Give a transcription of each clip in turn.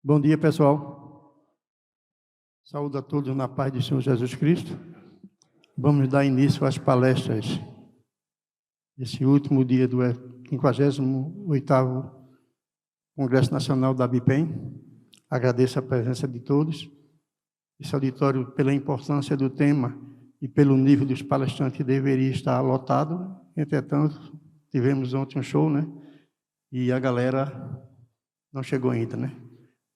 Bom dia, pessoal. Saúdo a todos na paz do Senhor Jesus Cristo. Vamos dar início às palestras desse último dia do 58º Congresso Nacional da ABIPEM. Agradeço a presença de todos. Esse auditório, pela importância do tema e pelo nível dos palestrantes, deveria estar lotado. Entretanto, tivemos ontem um show, né? E a galera não chegou ainda, né?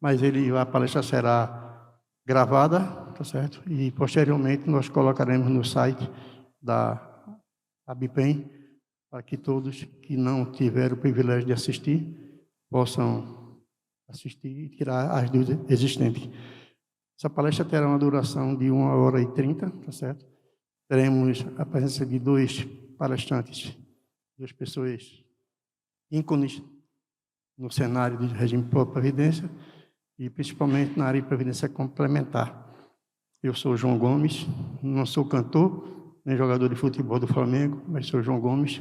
Mas a palestra será gravada, tá certo? E posteriormente nós colocaremos no site da ABIPEM para que todos que não tiveram o privilégio de assistir possam assistir e tirar as dúvidas existentes. Essa palestra terá uma duração de 1h30, tá certo? Teremos a presença de dois palestrantes, duas pessoas ícones no cenário do regime de previdência e principalmente na área de previdência complementar. Eu sou João Gomes, não sou cantor, nem jogador de futebol do Flamengo, mas sou João Gomes.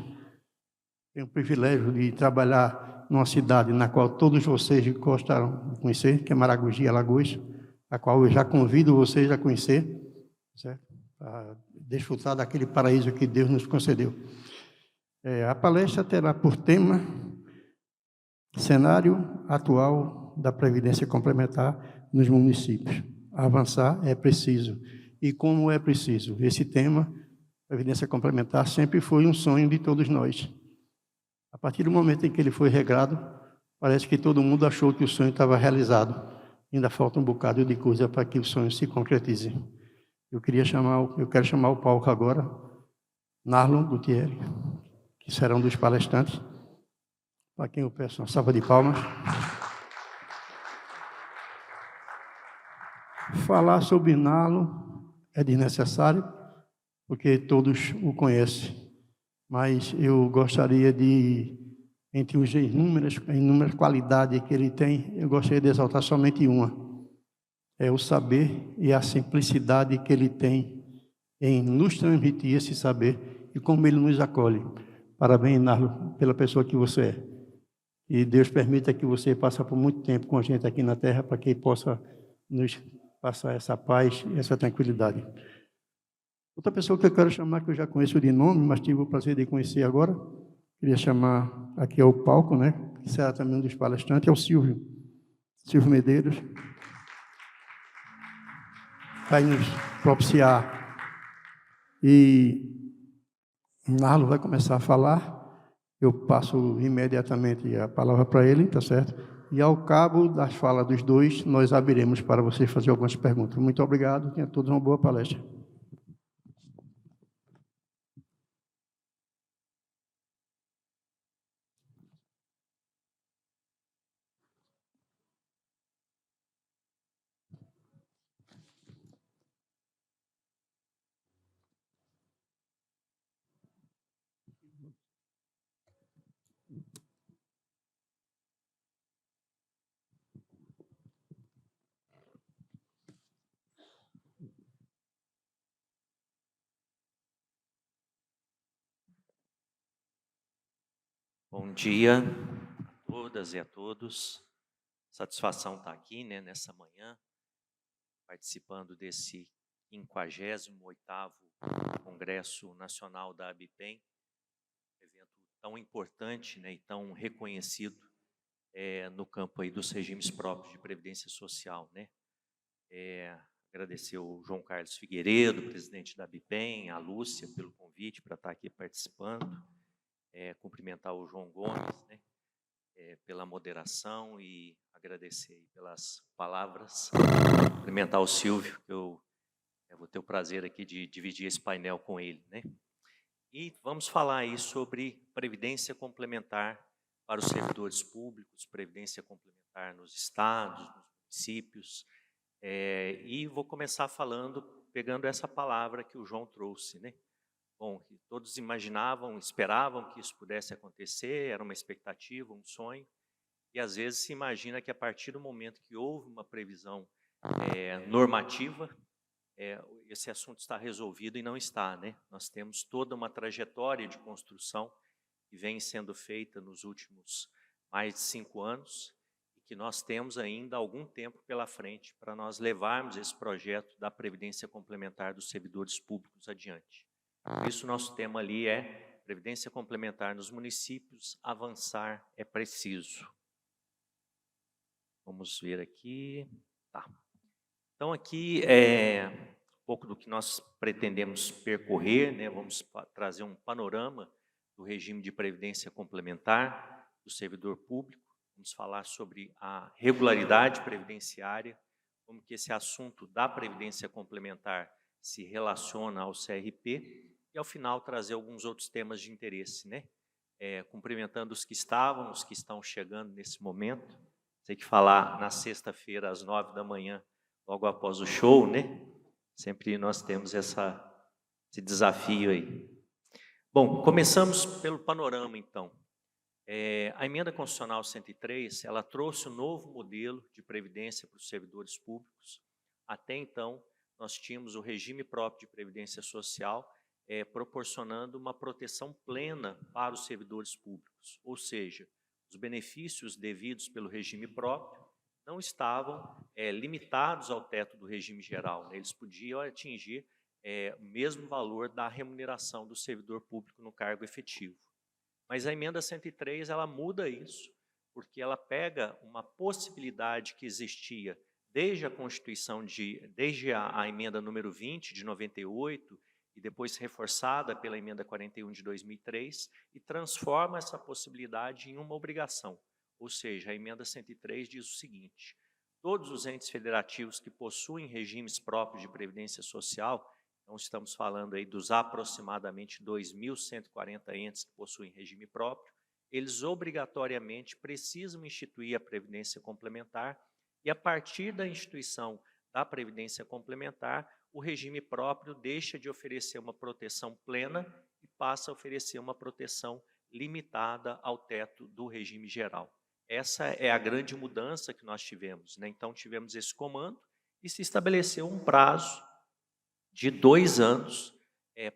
Tenho o privilégio de trabalhar numa cidade na qual todos vocês gostaram de conhecer, que é Maragogi, Alagoas, a qual eu já convido vocês a conhecer, certo? Para desfrutar daquele paraíso que Deus nos concedeu. A palestra terá por tema cenário atual da Previdência Complementar nos municípios. Avançar é preciso. E como é preciso? Esse tema, Previdência Complementar, sempre foi um sonho de todos nós. A partir do momento em que ele foi regrado, parece que todo mundo achou que o sonho estava realizado. Ainda falta um bocado de coisa para que o sonho se concretize. Eu quero chamar o palco agora, Narlon Gutierrez, que será um dos palestrantes, para quem eu peço uma salva de palmas. Falar sobre Narlon é desnecessário, porque todos o conhecem, mas eu gostaria de, entre as inúmeras qualidades que ele tem, eu gostaria de exaltar somente uma. É o saber e a simplicidade que ele tem em nos transmitir esse saber e como ele nos acolhe. Parabéns, Narlon, pela pessoa que você é. E Deus permita que você passe por muito tempo com a gente aqui na Terra para que possa nos passar essa paz e essa tranquilidade. Outra pessoa que eu quero chamar, que eu já conheço de nome, mas tive o prazer de conhecer agora, queria chamar aqui ao palco, né, que será também um dos palestrantes, é o Silvio Medeiros. Vai nos propiciar. E Narlo vai começar a falar. Eu passo imediatamente a palavra para ele, tá certo? E ao cabo das falas dos dois, nós abriremos para vocês fazer algumas perguntas. Muito obrigado, tenha todos uma boa palestra. Bom dia a todas e a todos. Satisfação estar aqui, né, nessa manhã, participando desse 58º Congresso Nacional da ABIPEM, evento tão importante, né, e tão reconhecido no campo aí dos regimes próprios de previdência social, né. Agradecer ao João Carlos Figueiredo, presidente da ABIPEM, a Lúcia pelo convite para estar aqui participando. Cumprimentar o João Gomes, né, pela moderação e agradecer aí pelas palavras. Cumprimentar o Silvio, que eu vou ter o prazer aqui de dividir esse painel com ele, né? E vamos falar aí sobre previdência complementar para os servidores públicos, previdência complementar nos estados, nos municípios. E vou começar pegando essa palavra que o João trouxe, né? Bom, que todos imaginavam, esperavam que isso pudesse acontecer, era uma expectativa, um sonho, e às vezes se imagina que a partir do momento que houve uma previsão normativa, esse assunto está resolvido e não está, né? Nós temos toda uma trajetória de construção que vem sendo feita nos últimos mais de 5 anos, e que nós temos ainda algum tempo pela frente para nós levarmos esse projeto da Previdência Complementar dos servidores públicos adiante. Por isso, nosso tema ali é Previdência Complementar nos municípios, avançar é preciso. Vamos ver aqui. Tá. Então, aqui é um pouco do que nós pretendemos percorrer, né? Vamos trazer um panorama do regime de previdência complementar do servidor público. Vamos falar sobre a regularidade previdenciária, como que esse assunto da previdência complementar se relaciona ao CRP, e ao final trazer alguns outros temas de interesse, né? Cumprimentando os que estavam, os que estão chegando nesse momento. Sei que falar na sexta-feira às 9 da manhã, logo após o show, né? Sempre nós temos esse desafio aí. Bom, começamos pelo panorama, então. A Emenda Constitucional 103, ela trouxe um novo modelo de previdência para os servidores públicos. Até então, nós tínhamos o regime próprio de previdência social, proporcionando uma proteção plena para os servidores públicos, ou seja, os benefícios devidos pelo regime próprio não estavam limitados ao teto do regime geral, né? Eles podiam atingir o mesmo valor da remuneração do servidor público no cargo efetivo. Mas a Emenda 103, ela muda isso, porque ela pega uma possibilidade que existia desde a Constituição, desde a Emenda número 20, de 98, e depois reforçada pela Emenda 41 de 2003, e transforma essa possibilidade em uma obrigação. Ou seja, a Emenda 103 diz o seguinte: todos os entes federativos que possuem regimes próprios de previdência social, então estamos falando aí dos aproximadamente 2.140 entes que possuem regime próprio, eles obrigatoriamente precisam instituir a previdência complementar, e a partir da instituição da previdência complementar, o regime próprio deixa de oferecer uma proteção plena e passa a oferecer uma proteção limitada ao teto do regime geral. Essa é a grande mudança que nós tivemos, né? Então, tivemos esse comando e se estabeleceu um prazo de 2 anos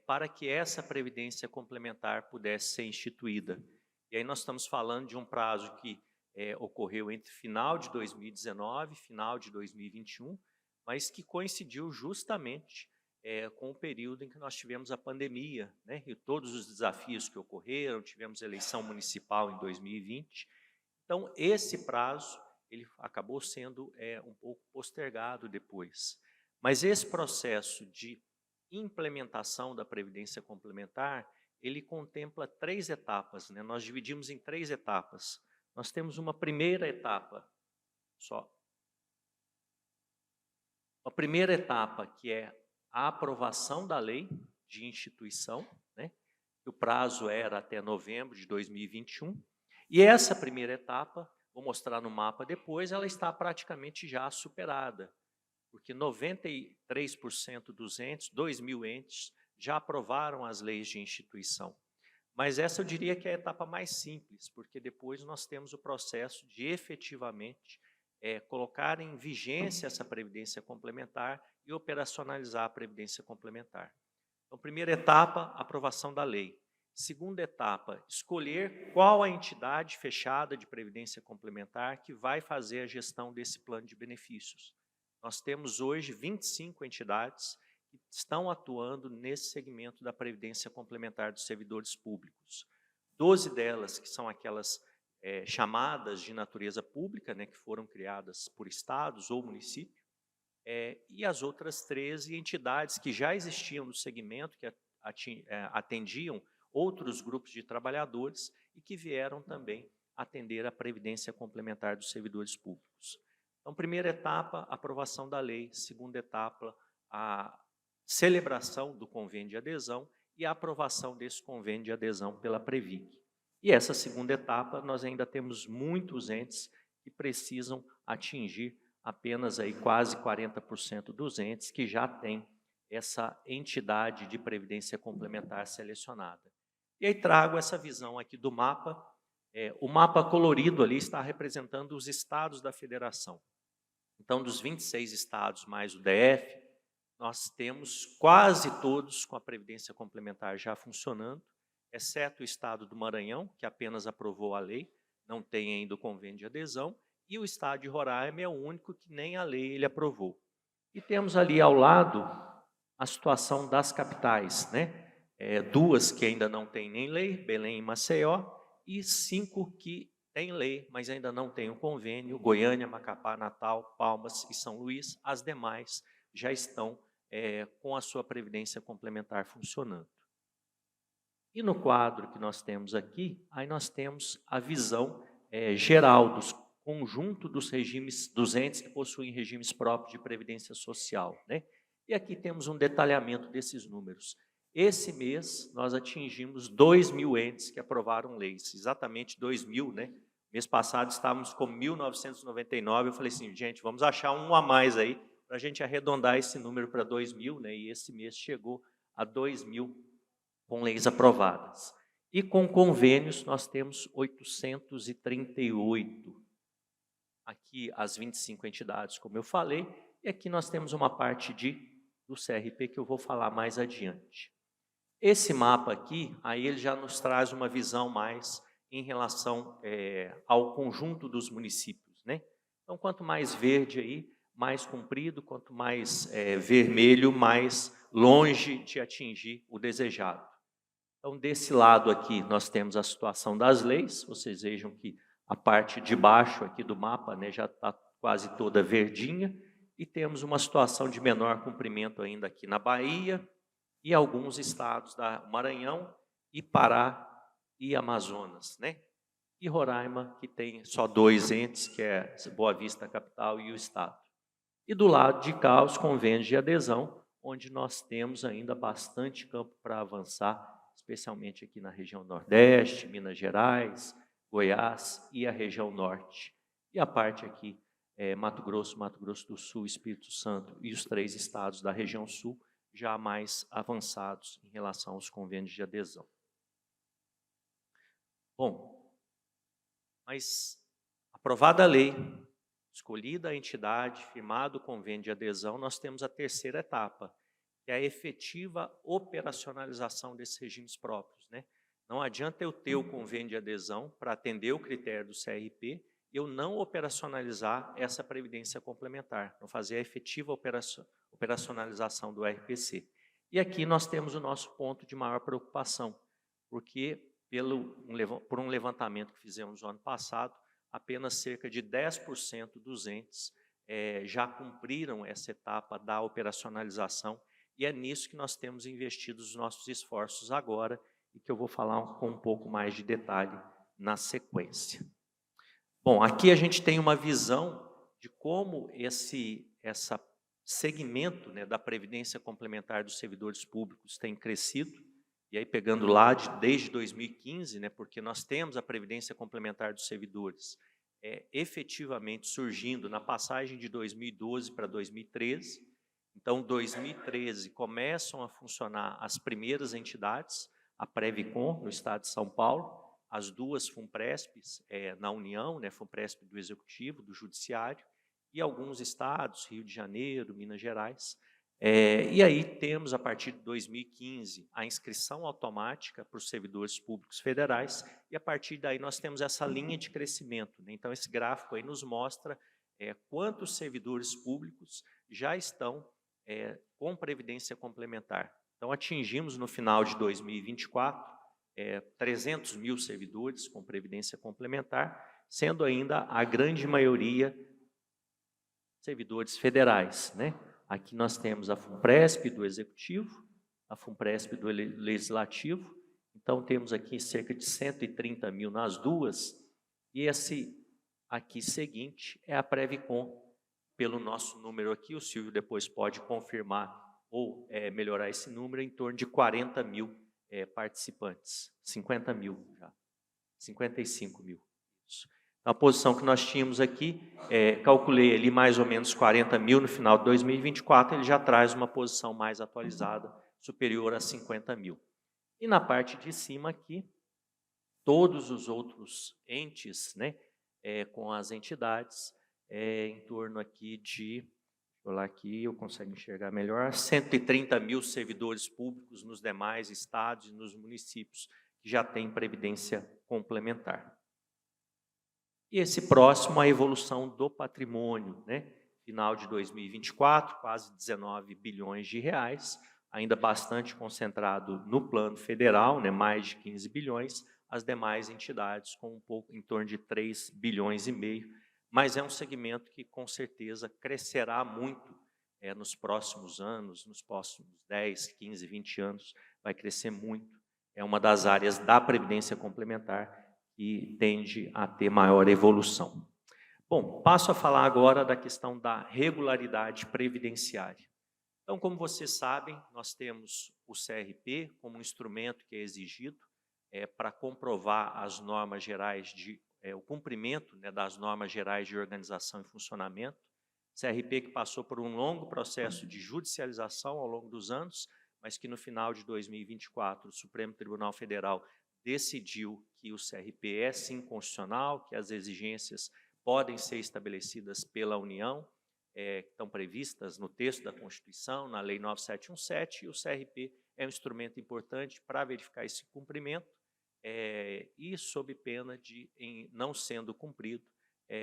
para que essa previdência complementar pudesse ser instituída. E aí nós estamos falando de um prazo que ocorreu entre final de 2019 e final de 2021, mas que coincidiu justamente com o período em que nós tivemos a pandemia, né? E todos os desafios que ocorreram, tivemos eleição municipal em 2020. Então, esse prazo ele acabou sendo um pouco postergado depois. Mas esse processo de implementação da Previdência Complementar, ele contempla 3 etapas, né? Nós dividimos em 3 etapas. Nós temos uma primeira etapa só. A primeira etapa, que é a aprovação da lei de instituição, né? O prazo era até novembro de 2021. E essa primeira etapa, vou mostrar no mapa depois, ela está praticamente já superada, porque 93% dos entes, 2.000 entes, já aprovaram as leis de instituição. Mas essa eu diria que é a etapa mais simples, porque depois nós temos o processo de efetivamente colocar em vigência essa previdência complementar e operacionalizar a previdência complementar. Então, primeira etapa, aprovação da lei. Segunda etapa, escolher qual a entidade fechada de previdência complementar que vai fazer a gestão desse plano de benefícios. Nós temos hoje 25 entidades que estão atuando nesse segmento da previdência complementar dos servidores públicos. 12 delas, que são aquelas chamadas de natureza pública, né, que foram criadas por estados ou município, e as outras 13 entidades que já existiam no segmento, que atendiam outros grupos de trabalhadores e que vieram também atender a previdência complementar dos servidores públicos. Então, primeira etapa, aprovação da lei. Segunda etapa, a celebração do convênio de adesão e a aprovação desse convênio de adesão pela Previc. E essa segunda etapa, nós ainda temos muitos entes que precisam atingir apenas aí quase 40% dos entes que já têm essa entidade de previdência complementar selecionada. E aí trago essa visão aqui do mapa. O mapa colorido ali está representando os estados da federação. Então, dos 26 estados mais o DF, nós temos quase todos com a previdência complementar já funcionando, exceto o estado do Maranhão, que apenas aprovou a lei, não tem ainda o convênio de adesão, e o estado de Roraima é o único que nem a lei ele aprovou. E temos ali ao lado a situação das capitais, né? Duas que ainda não têm nem lei, Belém e Maceió, e 5 que têm lei, mas ainda não têm o convênio, Goiânia, Macapá, Natal, Palmas e São Luís. As demais já estão com a sua previdência complementar funcionando. E no quadro que nós temos aqui, aí nós temos a visão geral dos conjunto dos regimes, dos entes que possuem regimes próprios de previdência social, né? E aqui temos um detalhamento desses números. Esse mês, nós atingimos 2.000 entes que aprovaram leis, exatamente 2.000, né? Mês passado estávamos com 1.999, eu falei assim, gente, vamos achar um a mais aí, para a gente arredondar esse número para 2.000, né? E esse mês chegou a 2.000 com leis aprovadas. E com convênios, nós temos 838. Aqui as 25 entidades, como eu falei, e aqui nós temos uma parte do CRP que eu vou falar mais adiante. Esse mapa aqui, aí ele já nos traz uma visão mais em relação ao conjunto dos municípios, né? Então, quanto mais verde aí, mais comprido, quanto mais vermelho, mais longe de atingir o desejado. Então, desse lado aqui, nós temos a situação das leis, vocês vejam que a parte de baixo aqui do mapa, né, já está quase toda verdinha, e temos uma situação de menor cumprimento ainda aqui na Bahia, e alguns estados da Maranhão, e Pará e Amazonas, né? E Roraima, que tem só 2 entes, que é Boa Vista capital e o estado. E do lado de cá, os convênios de adesão, onde nós temos ainda bastante campo para avançar, especialmente aqui na região Nordeste, Minas Gerais, Goiás e a região Norte. E a parte aqui, Mato Grosso do Sul, Espírito Santo e os 3 estados da região Sul, já mais avançados em relação aos convênios de adesão. Bom, mas aprovada a lei, escolhida a entidade, firmado o convênio de adesão, nós temos a terceira etapa, que é a efetiva operacionalização desses regimes próprios, né? Não adianta eu ter o convênio de adesão para atender o critério do CRP, eu não operacionalizar essa previdência complementar, não fazer a efetiva operacionalização do RPC. E aqui nós temos o nosso ponto de maior preocupação, porque por um levantamento que fizemos no ano passado, apenas cerca de 10% dos entes já cumpriram essa etapa da operacionalização, e é nisso que nós temos investido os nossos esforços agora, e que eu vou falar com um pouco mais de detalhe na sequência. Bom, aqui a gente tem uma visão de como esse segmento, né, da previdência complementar dos servidores públicos tem crescido, e aí pegando lá desde 2015, né, porque nós temos a previdência complementar dos servidores efetivamente surgindo na passagem de 2012 para 2013. Então, 2013 começam a funcionar as primeiras entidades, a Previcom, no estado de São Paulo, as 2 FUNPRESPs na União, né, FUNPRESP do Executivo, do Judiciário, e alguns estados, Rio de Janeiro, Minas Gerais. E aí temos, a partir de 2015, a inscrição automática para os servidores públicos federais, e a partir daí nós temos essa linha de crescimento, né? Então, esse gráfico aí nos mostra quantos servidores públicos já estão com previdência complementar. Então, atingimos no final de 2024, 300 mil servidores com previdência complementar, sendo ainda a grande maioria servidores federais, né? Aqui nós temos a FUNPRESP do Executivo, a FUNPRESP do Legislativo, então temos aqui cerca de 130 mil nas duas, e esse aqui seguinte é a Previcom, pelo nosso número aqui, o Silvio depois pode confirmar ou melhorar esse número, em torno de 40 mil participantes, 50 mil já, 55 mil. Isso. A posição que nós tínhamos aqui, calculei ali mais ou menos 40 mil no final de 2024, ele já traz uma posição mais atualizada, superior a 50 mil. E na parte de cima aqui, todos os outros entes, né, com as entidades, em torno aqui de, vou lá aqui, eu consigo enxergar melhor, 130 mil servidores públicos nos demais estados e nos municípios que já têm previdência complementar. E esse próximo, a evolução do patrimônio, né? Final de 2024, quase 19 bilhões de reais, ainda bastante concentrado no plano federal, né? Mais de 15 bilhões, as demais entidades com um pouco em torno de 3 bilhões e meio, mas é um segmento que com certeza crescerá muito nos próximos anos, nos próximos 10, 15, 20 anos, vai crescer muito. É uma das áreas da Previdência Complementar que tende a ter maior evolução. Bom, passo a falar agora da questão da regularidade previdenciária. Então, como vocês sabem, nós temos o CRP como um instrumento que é exigido para comprovar as normas gerais o cumprimento, né, das normas gerais de organização e funcionamento. CRP que passou por um longo processo de judicialização ao longo dos anos, mas que no final de 2024 o Supremo Tribunal Federal decidiu que o CRP é sim constitucional, que as exigências podem ser estabelecidas pela União, que estão previstas no texto da Constituição, na Lei 9717, e o CRP é um instrumento importante para verificar esse cumprimento e, sob pena de, em não sendo cumprido,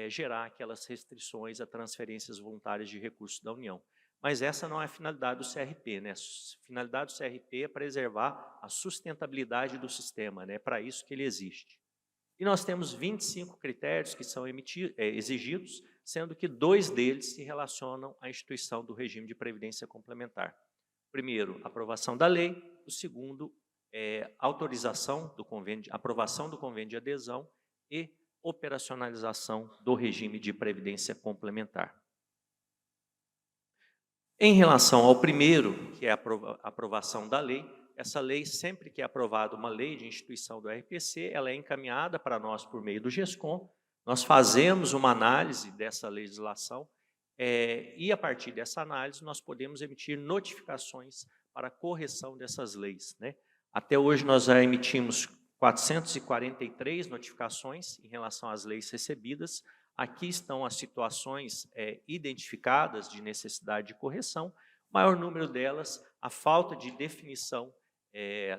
gerar aquelas restrições a transferências voluntárias de recursos da União. Mas essa não é a finalidade do CRP, né? A finalidade do CRP é preservar a sustentabilidade do sistema, né? É para isso que ele existe. E nós temos 25 critérios que são exigidos, sendo que 2 deles se relacionam à instituição do regime de previdência complementar. Primeiro, aprovação da lei. O segundo, autorização do convênio, aprovação do convênio de adesão e operacionalização do regime de previdência complementar. Em relação ao primeiro, que é a aprovação da lei, essa lei, sempre que é aprovada uma lei de instituição do RPC, ela é encaminhada para nós por meio do GESCOM, nós fazemos uma análise dessa legislação e, a partir dessa análise, nós podemos emitir notificações para correção dessas leis, né? Até hoje, nós já emitimos 443 notificações em relação às leis recebidas. Aqui estão as situações identificadas de necessidade de correção. O maior número delas, a falta de definição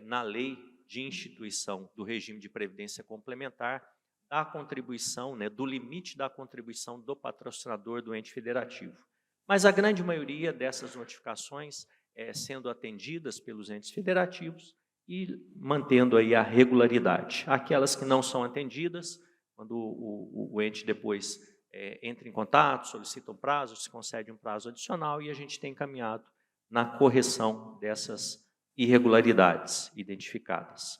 na lei de instituição do regime de previdência complementar, da contribuição, né, do limite da contribuição do patrocinador do ente federativo. Mas a grande maioria dessas notificações sendo atendidas pelos entes federativos e mantendo aí a regularidade. Aquelas que não são atendidas, quando o ente depois entra em contato, solicita um prazo, se concede um prazo adicional e a gente tem encaminhado na correção dessas irregularidades identificadas.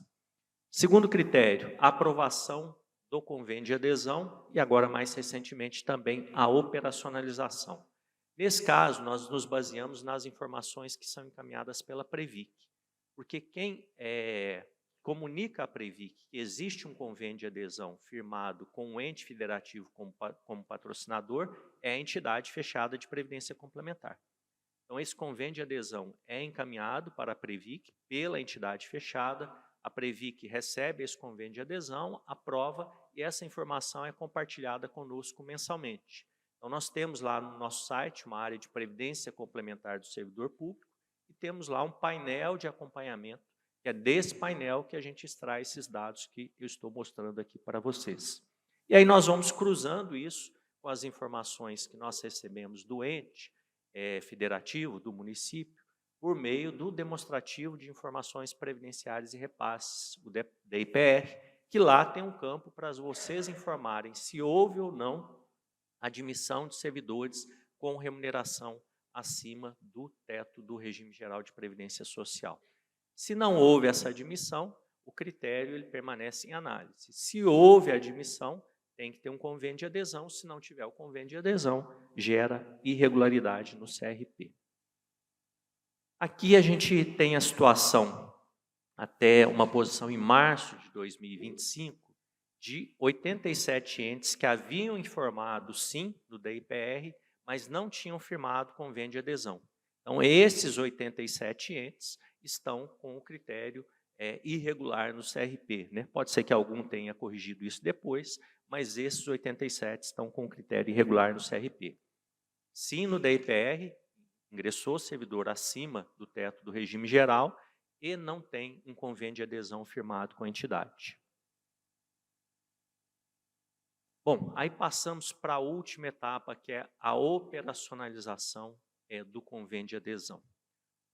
Segundo critério, a aprovação do convênio de adesão e agora mais recentemente também a operacionalização. Nesse caso, nós nos baseamos nas informações que são encaminhadas pela Previc, porque quem comunica à Previc que existe um convênio de adesão firmado com o ente federativo como patrocinador é a entidade fechada de previdência complementar. Então, esse convênio de adesão é encaminhado para a Previc pela entidade fechada, a Previc recebe esse convênio de adesão, aprova e essa informação é compartilhada conosco mensalmente. Então, nós temos lá no nosso site uma área de previdência complementar do servidor público e temos lá um painel de acompanhamento, que é desse painel que a gente extrai esses dados que eu estou mostrando aqui para vocês. E aí nós vamos cruzando isso com as informações que nós recebemos do ente federativo, do município, por meio do demonstrativo de informações previdenciárias e repasses, o DIPR, que lá tem um campo para vocês informarem se houve ou não admissão de servidores com remuneração acima do teto do regime geral de previdência social. Se não houve essa admissão, o critério ele permanece em análise. Se houve admissão, tem que ter um convênio de adesão. Se não tiver o convênio de adesão, gera irregularidade no CRP. Aqui a gente tem a situação, até uma posição em março de 2025, de 87 entes que haviam informado sim do DIPR, mas não tinham firmado convênio de adesão. Então, esses 87 entes estão com o critério irregular no CRP, né? Pode ser que algum tenha corrigido isso depois, mas esses 87 estão com o critério irregular no CRP. Sim, no DIPR, ingressou servidor acima do teto do regime geral e não tem um convênio de adesão firmado com a entidade. Bom, aí passamos para a última etapa, que é a operacionalização do convênio de adesão.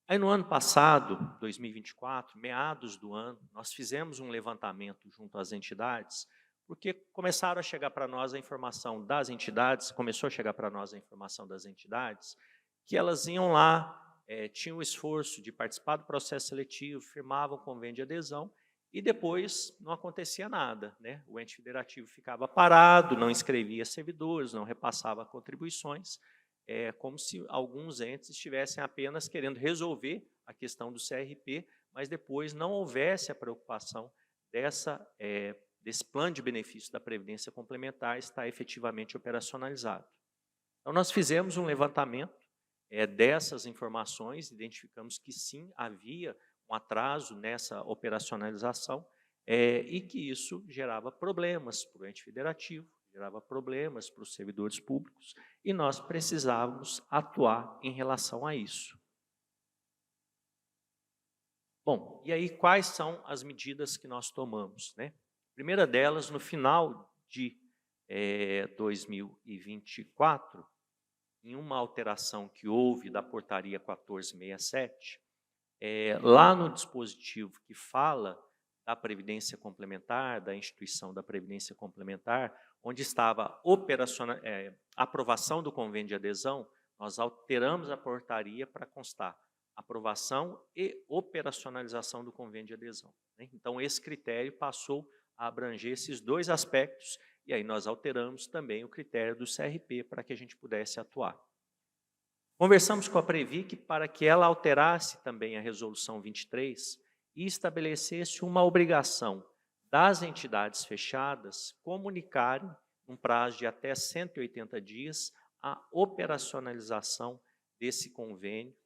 Aí no ano passado, 2024, meados do ano, nós fizemos um levantamento junto às entidades, porque começaram a chegar para nós a informação das entidades, começou a chegar para nós a informação das entidades, que elas iam lá, tinham o esforço de participar do processo seletivo, firmavam o convênio de adesão, e depois não acontecia nada, né? O ente federativo ficava parado, não inscrevia servidores, não repassava contribuições, como se alguns entes estivessem apenas querendo resolver a questão do CRP, mas depois não houvesse a preocupação desse plano de benefícios da Previdência Complementar estar efetivamente operacionalizado. Então, nós fizemos um levantamento dessas informações, identificamos que sim, havia um atraso nessa operacionalização e que isso gerava problemas para o ente federativo, gerava problemas para os servidores públicos e nós precisávamos atuar em relação a isso. Bom, e aí quais são as medidas que nós tomamos, né? A primeira delas, no final de 2024, em uma alteração que houve da portaria 1467, lá no dispositivo que fala da Previdência Complementar, da instituição da Previdência Complementar, onde estava aprovação do convênio de adesão, nós alteramos a portaria para constar aprovação e operacionalização do convênio de adesão, né? Então, esse critério passou a abranger esses dois aspectos, e aí nós alteramos também o critério do CRP para que a gente pudesse atuar. Conversamos com a Previc para que ela alterasse também a resolução 23 e estabelecesse uma obrigação das entidades fechadas comunicarem, num prazo de até 180 dias, a operacionalização desse convênio,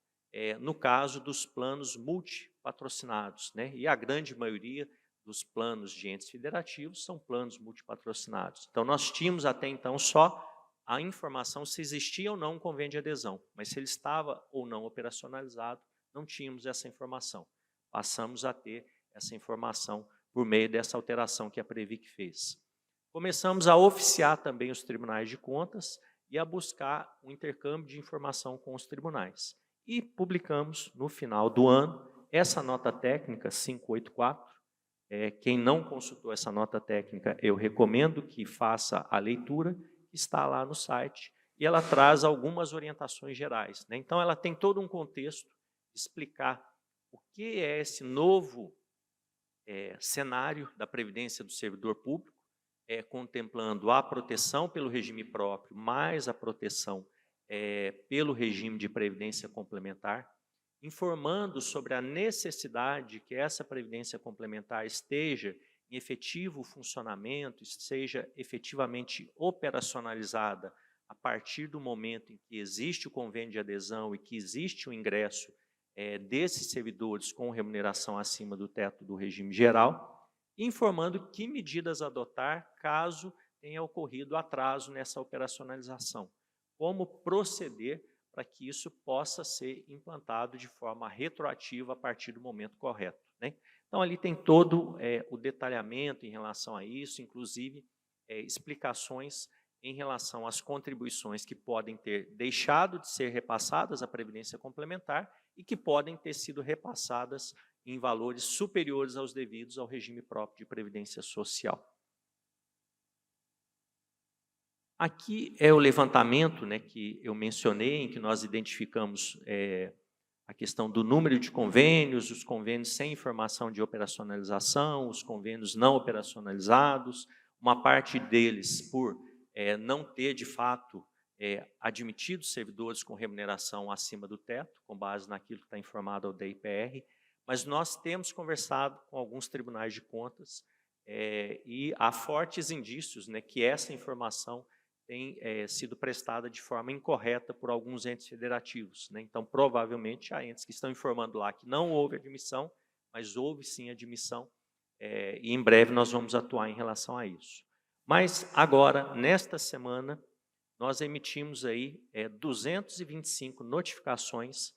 no caso dos planos multipatrocinados, né? E a grande maioria dos planos de entes federativos são planos multipatrocinados. Então, nós tínhamos até então só a informação se existia ou não um convênio de adesão, mas se ele estava ou não operacionalizado, não tínhamos essa informação. Passamos a ter essa informação por meio dessa alteração que a Previc fez. Começamos a oficiar também os tribunais de contas e a buscar um intercâmbio de informação com os tribunais. E publicamos, no final do ano, essa nota técnica 584. Quem não consultou essa nota técnica, eu recomendo que faça a leitura, está lá no site, e ela traz algumas orientações gerais, né? Então, ela tem todo um contexto de explicar o que é esse novo cenário da Previdência do servidor público, contemplando a proteção pelo regime próprio, mais a proteção pelo regime de Previdência Complementar, informando sobre a necessidade que essa Previdência Complementar esteja em efetivo funcionamento, seja efetivamente operacionalizada a partir do momento em que existe o convênio de adesão e que existe o ingresso desses servidores com remuneração acima do teto do regime geral, informando que medidas adotar caso tenha ocorrido atraso nessa operacionalização, como proceder para que isso possa ser implantado de forma retroativa a partir do momento correto, né? Então, ali tem todo o detalhamento em relação a isso, inclusive explicações em relação às contribuições que podem ter deixado de ser repassadas à Previdência Complementar e que podem ter sido repassadas em valores superiores aos devidos ao regime próprio de Previdência Social. Aqui é o levantamento, né, que eu mencionei, em que nós identificamos a questão do número de convênios, os convênios sem informação de operacionalização, os convênios não operacionalizados, uma parte deles por não ter, de fato, admitido servidores com remuneração acima do teto, com base naquilo que está informado ao DIPR, mas nós temos conversado com alguns tribunais de contas e há fortes indícios, né, que essa informação tem sido prestada de forma incorreta por alguns entes federativos, né? Então, provavelmente, há entes que estão informando lá que não houve admissão, mas houve sim admissão, e em breve nós vamos atuar em relação a isso. Mas agora, nesta semana, nós emitimos aí 225 notificações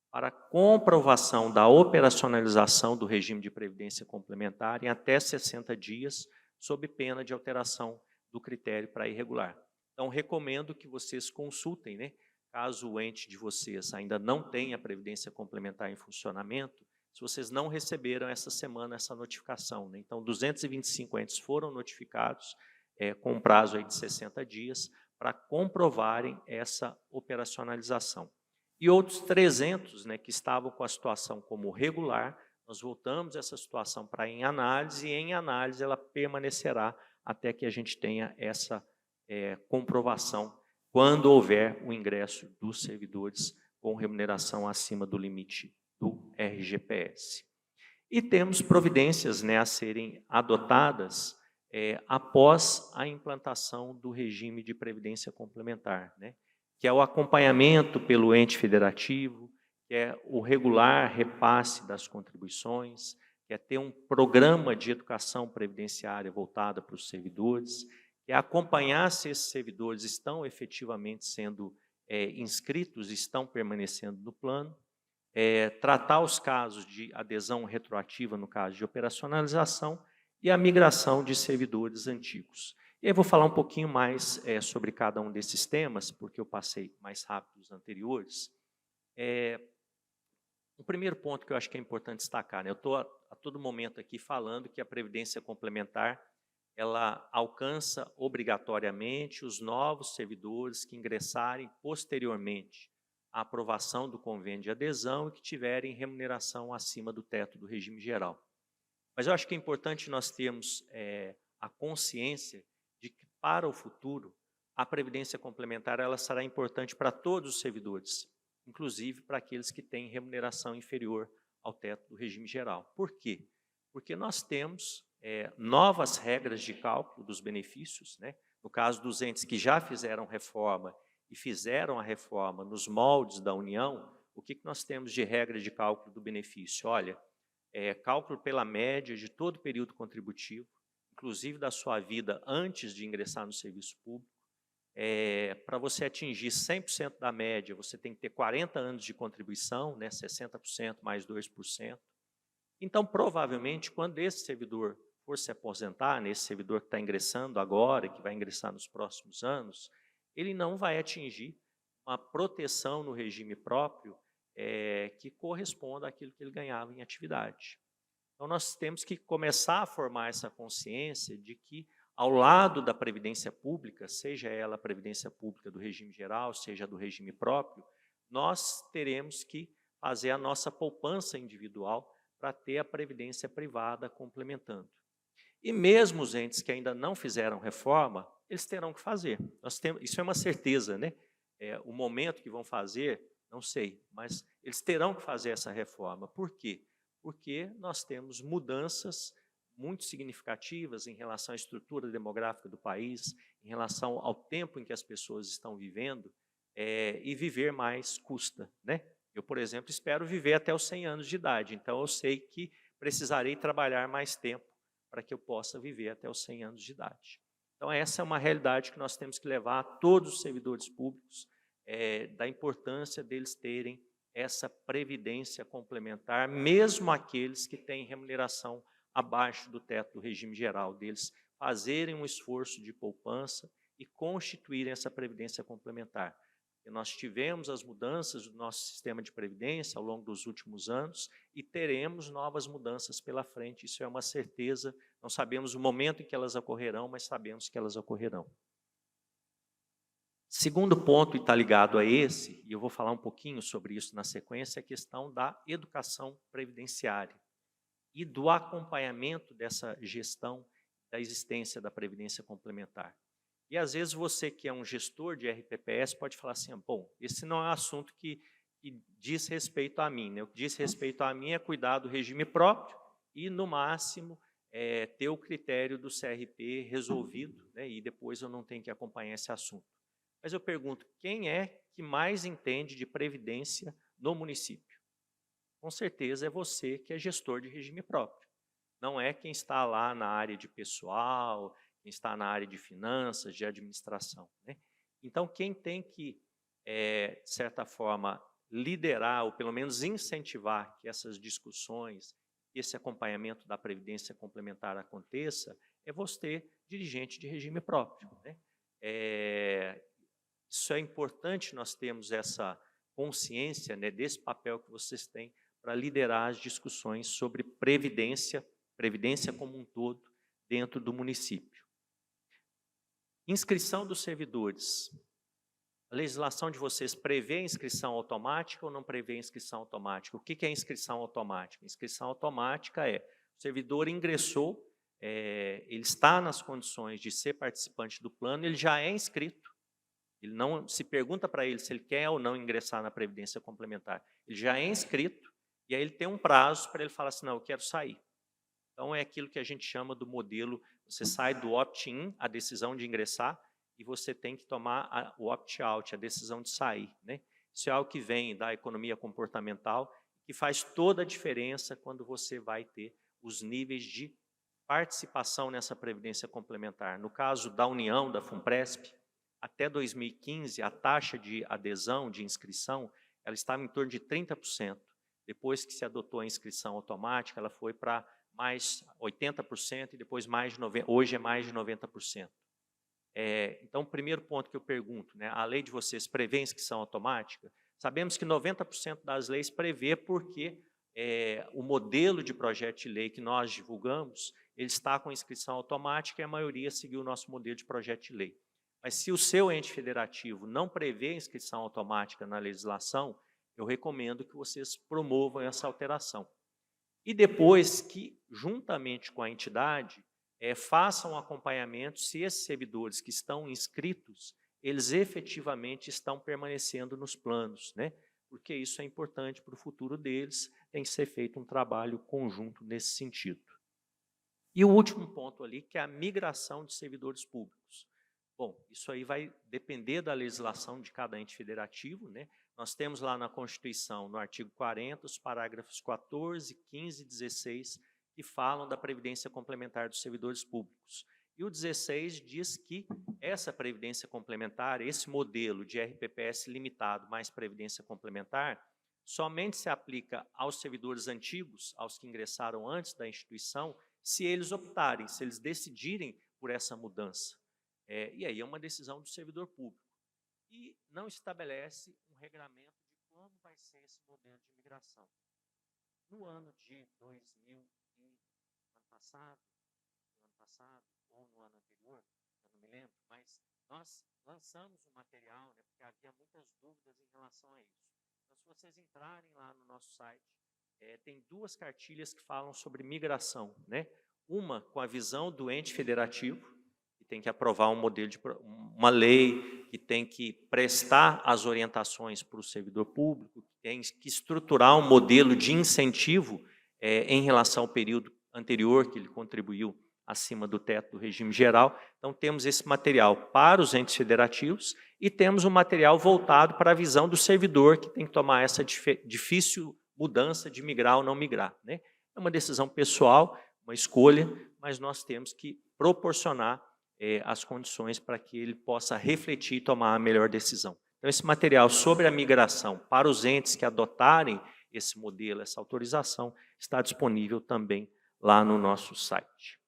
para comprovação da operacionalização do regime de previdência complementar em até 60 dias, sob pena de alteração do critério para irregular. Então, recomendo que vocês consultem, né? Caso o ente de vocês ainda não tenha a Previdência Complementar em funcionamento, se vocês não receberam essa semana essa notificação, né? Então, 225 entes foram notificados com um prazo aí de 60 dias para comprovarem essa operacionalização. E outros 300, né, que estavam com a situação como regular, nós voltamos essa situação para em análise, e em análise ela permanecerá até que a gente tenha essa comprovação quando houver o ingresso dos servidores com remuneração acima do limite do RGPS. E temos providências, né, a serem adotadas após a implantação do regime de previdência complementar, né, que é o acompanhamento pelo ente federativo, que é o regular repasse das contribuições, que é ter um programa de educação previdenciária voltada para os servidores, que é acompanhar se esses servidores estão efetivamente sendo inscritos, estão permanecendo no plano, tratar os casos de adesão retroativa no caso de operacionalização e a migração de servidores antigos. E eu vou falar um pouquinho mais sobre cada um desses temas, porque eu passei mais rápido os anteriores. O primeiro ponto que eu acho que é importante destacar, né? Eu estou a todo momento aqui falando que a Previdência Complementar ela alcança obrigatoriamente os novos servidores que ingressarem posteriormente à aprovação do convênio de adesão e que tiverem remuneração acima do teto do regime geral. Mas eu acho que é importante nós termos a consciência de que, para o futuro, a Previdência Complementar ela será importante para todos os servidores, inclusive para aqueles que têm remuneração inferior ao teto do regime geral. Por quê? Porque nós temos novas regras de cálculo dos benefícios, né? No caso dos entes que já fizeram reforma e fizeram a reforma nos moldes da União, o que nós temos de regra de cálculo do benefício? Olha, cálculo pela média de todo o período contributivo, inclusive da sua vida antes de ingressar no serviço público. Para você atingir 100% da média, você tem que ter 40 anos de contribuição, né, 60% mais 2%. Então, provavelmente, quando esse servidor for se aposentar, né, esse servidor que está ingressando agora e que vai ingressar nos próximos anos, ele não vai atingir uma proteção no regime próprio que corresponda àquilo que ele ganhava em atividade. Então, nós temos que começar a formar essa consciência de que, ao lado da previdência pública, seja ela a previdência pública do regime geral, seja do regime próprio, nós teremos que fazer a nossa poupança individual para ter a previdência privada complementando. E mesmo os entes que ainda não fizeram reforma, eles terão que fazer. Isso é uma certeza, né? O momento que vão fazer, não sei, mas eles terão que fazer essa reforma. Por quê? Porque nós temos mudanças muito significativas em relação à estrutura demográfica do país, em relação ao tempo em que as pessoas estão vivendo, e viver mais custa, né? Eu, por exemplo, espero viver até os 100 anos de idade, então eu sei que precisarei trabalhar mais tempo para que eu possa viver até os 100 anos de idade. Então, essa é uma realidade que nós temos que levar a todos os servidores públicos, da importância deles terem essa previdência complementar, mesmo aqueles que têm remuneração abaixo do teto do regime geral, deles fazerem um esforço de poupança e constituírem essa previdência complementar. E nós tivemos as mudanças do nosso sistema de previdência ao longo dos últimos anos e teremos novas mudanças pela frente, isso é uma certeza, não sabemos o momento em que elas ocorrerão, mas sabemos que elas ocorrerão. Segundo ponto, e está ligado a esse, e eu vou falar um pouquinho sobre isso na sequência, é a questão da educação previdenciária e do acompanhamento dessa gestão da existência da previdência complementar. E às vezes você que é um gestor de RPPS pode falar assim, bom, esse não é um assunto que diz respeito a mim, né? O que diz respeito a mim é cuidar do regime próprio e, no máximo, ter o critério do CRP resolvido, né? E depois eu não tenho que acompanhar esse assunto. Mas eu pergunto, quem é que mais entende de previdência no município? Com certeza é você que é gestor de regime próprio. Não é quem está lá na área de pessoal, quem está na área de finanças, de administração, né? Então, quem tem que, de certa forma, liderar ou pelo menos incentivar que essas discussões, esse acompanhamento da previdência complementar aconteça, é você dirigente de regime próprio, né? Isso é importante, nós temos essa consciência, né, desse papel que vocês têm para liderar as discussões sobre previdência como um todo dentro do município. Inscrição dos servidores. A legislação de vocês prevê inscrição automática ou não prevê inscrição automática? O que é inscrição automática? Inscrição automática é, o servidor ingressou, ele está nas condições de ser participante do plano, ele já é inscrito. Ele não se pergunta para ele se ele quer ou não ingressar na Previdência Complementar. Ele já é inscrito e aí ele tem um prazo para ele falar assim, não, eu quero sair. Então, é aquilo que a gente chama do modelo, você sai do opt-in, a decisão de ingressar, e você tem que tomar o opt-out, a decisão de sair, né? Isso é algo que vem da economia comportamental, que faz toda a diferença quando você vai ter os níveis de participação nessa Previdência Complementar. No caso da União, da FUNPRESP, até 2015, a taxa de adesão, de inscrição, ela estava em torno de 30%. Depois que se adotou a inscrição automática, ela foi para mais 80% e depois mais de 90%, hoje é mais de 90%. Então, o primeiro ponto que eu pergunto, né, a lei de vocês prevê inscrição automática? Sabemos que 90% das leis prevê porque o modelo de projeto de lei que nós divulgamos, ele está com inscrição automática e a maioria seguiu o nosso modelo de projeto de lei. Mas se o seu ente federativo não prevê inscrição automática na legislação, eu recomendo que vocês promovam essa alteração. E depois que, juntamente com a entidade, façam um acompanhamento se esses servidores que estão inscritos, eles efetivamente estão permanecendo nos planos, né? Porque isso é importante para o futuro deles, tem que ser feito um trabalho conjunto nesse sentido. E o último ponto ali, que é a migração de servidores públicos. Bom, isso aí vai depender da legislação de cada ente federativo, né? Nós temos lá na Constituição, no artigo 40, os parágrafos 14, 15 e 16, que falam da previdência complementar dos servidores públicos. E o 16 diz que essa previdência complementar, esse modelo de RPPS limitado mais previdência complementar, somente se aplica aos servidores antigos, aos que ingressaram antes da instituição, se eles optarem, se eles decidirem por essa mudança. E aí é uma decisão do servidor público. E não estabelece um regramento de como vai ser esse modelo de migração. No ano de 2000, ano passado ou no ano anterior, eu não me lembro, mas nós lançamos um material, né, porque havia muitas dúvidas em relação a isso. Então, se vocês entrarem lá no nosso site, tem duas cartilhas que falam sobre migração, né? Uma com a visão do ente federativo, que tem que aprovar um modelo de uma lei, que tem que prestar as orientações para o servidor público, que tem que estruturar um modelo de incentivo em relação ao período anterior que ele contribuiu acima do teto do regime geral. Então, temos esse material para os entes federativos e temos um material voltado para a visão do servidor, que tem que tomar essa difícil mudança de migrar ou não migrar, né? É uma decisão pessoal, uma escolha, mas nós temos que proporcionar as condições para que ele possa refletir e tomar a melhor decisão. Então, esse material sobre a migração para os entes que adotarem esse modelo, essa autorização, está disponível também lá no nosso site.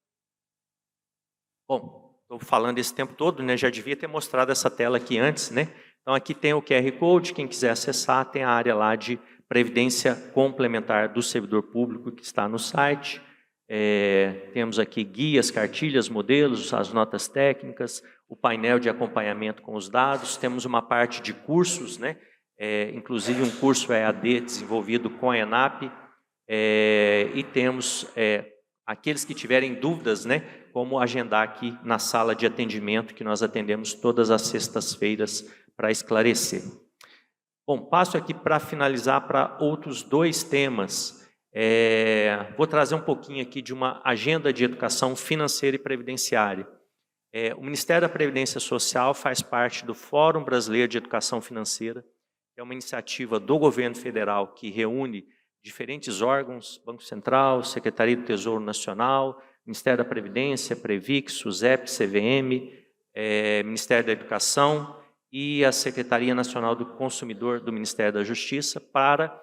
Bom, estou falando esse tempo todo, né? Já devia ter mostrado essa tela aqui antes, né? Então, aqui tem o QR Code, quem quiser acessar, tem a área lá de previdência complementar do servidor público que está no site. Temos aqui guias, cartilhas, modelos, as notas técnicas, o painel de acompanhamento com os dados, temos uma parte de cursos, né? Inclusive um curso EAD desenvolvido com a ENAP, e temos aqueles que tiverem dúvidas, né, como agendar aqui na sala de atendimento, que nós atendemos todas as sextas-feiras para esclarecer. Bom, passo aqui para finalizar para outros dois temas. Vou trazer um pouquinho aqui de uma agenda de educação financeira e previdenciária. O Ministério da Previdência Social faz parte do Fórum Brasileiro de Educação Financeira, que é uma iniciativa do governo federal que reúne diferentes órgãos, Banco Central, Secretaria do Tesouro Nacional, Ministério da Previdência, Previx, SUSEP, CVM, Ministério da Educação e a Secretaria Nacional do Consumidor do Ministério da Justiça para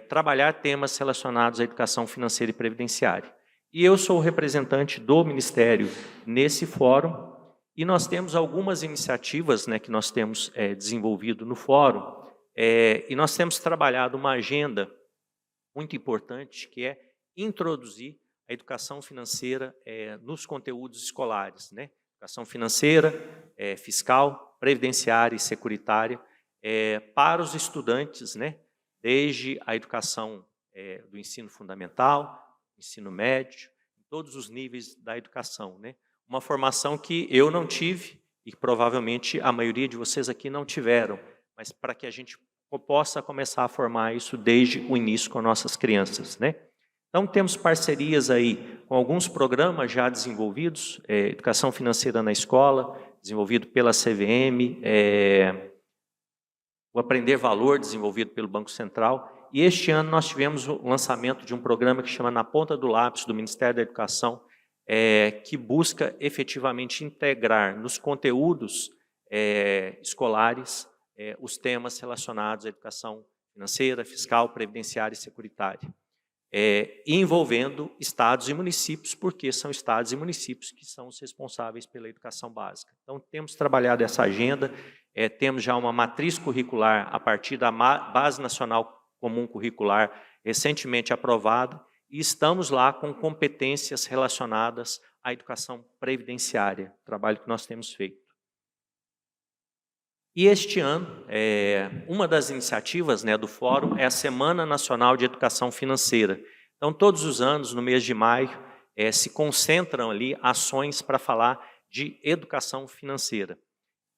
trabalhar temas relacionados à educação financeira e previdenciária. E eu sou o representante do Ministério nesse fórum, e nós temos algumas iniciativas, né, que nós temos desenvolvido no fórum, e nós temos trabalhado uma agenda muito importante, que é introduzir a educação financeira nos conteúdos escolares, né? Educação financeira, fiscal, previdenciária e securitária, para os estudantes, né? Desde a educação do ensino fundamental, ensino médio, em todos os níveis da educação, né? Uma formação que eu não tive e que provavelmente a maioria de vocês aqui não tiveram, mas para que a gente possa começar a formar isso desde o início com nossas crianças, né? Então, temos parcerias aí com alguns programas já desenvolvidos, Educação Financeira na Escola, desenvolvido pela CVM, o Aprender Valor, desenvolvido pelo Banco Central, e este ano nós tivemos o lançamento de um programa que chama Na Ponta do Lápis, do Ministério da Educação, que busca efetivamente integrar nos conteúdos escolares os temas relacionados à educação financeira, fiscal, previdenciária e securitária, envolvendo estados e municípios, porque são estados e municípios que são os responsáveis pela educação básica. Então, temos trabalhado essa agenda, temos já uma matriz curricular a partir da Base Nacional Comum Curricular, recentemente aprovada, e estamos lá com competências relacionadas à educação previdenciária, trabalho que nós temos feito. E este ano, uma das iniciativas, né, do Fórum é a Semana Nacional de Educação Financeira. Então, todos os anos, no mês de maio, se concentram ali ações para falar de educação financeira.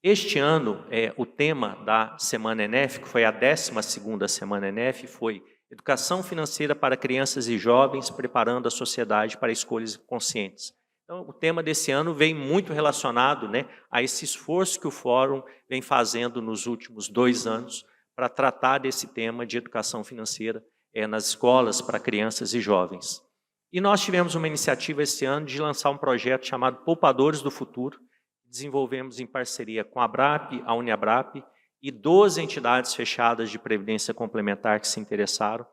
Este ano, o tema da Semana ENEF, que foi a 12ª Semana ENEF, foi Educação Financeira para Crianças e Jovens, preparando a sociedade para escolhas conscientes. Então, o tema desse ano vem muito relacionado, né, a esse esforço que o Fórum vem fazendo nos últimos 2 anos para tratar desse tema de educação financeira nas escolas para crianças e jovens. E nós tivemos uma iniciativa esse ano de lançar um projeto chamado Poupadores do Futuro, que desenvolvemos em parceria com a ABRAP, a Uniabrap e 12 entidades fechadas de previdência complementar que se interessaram,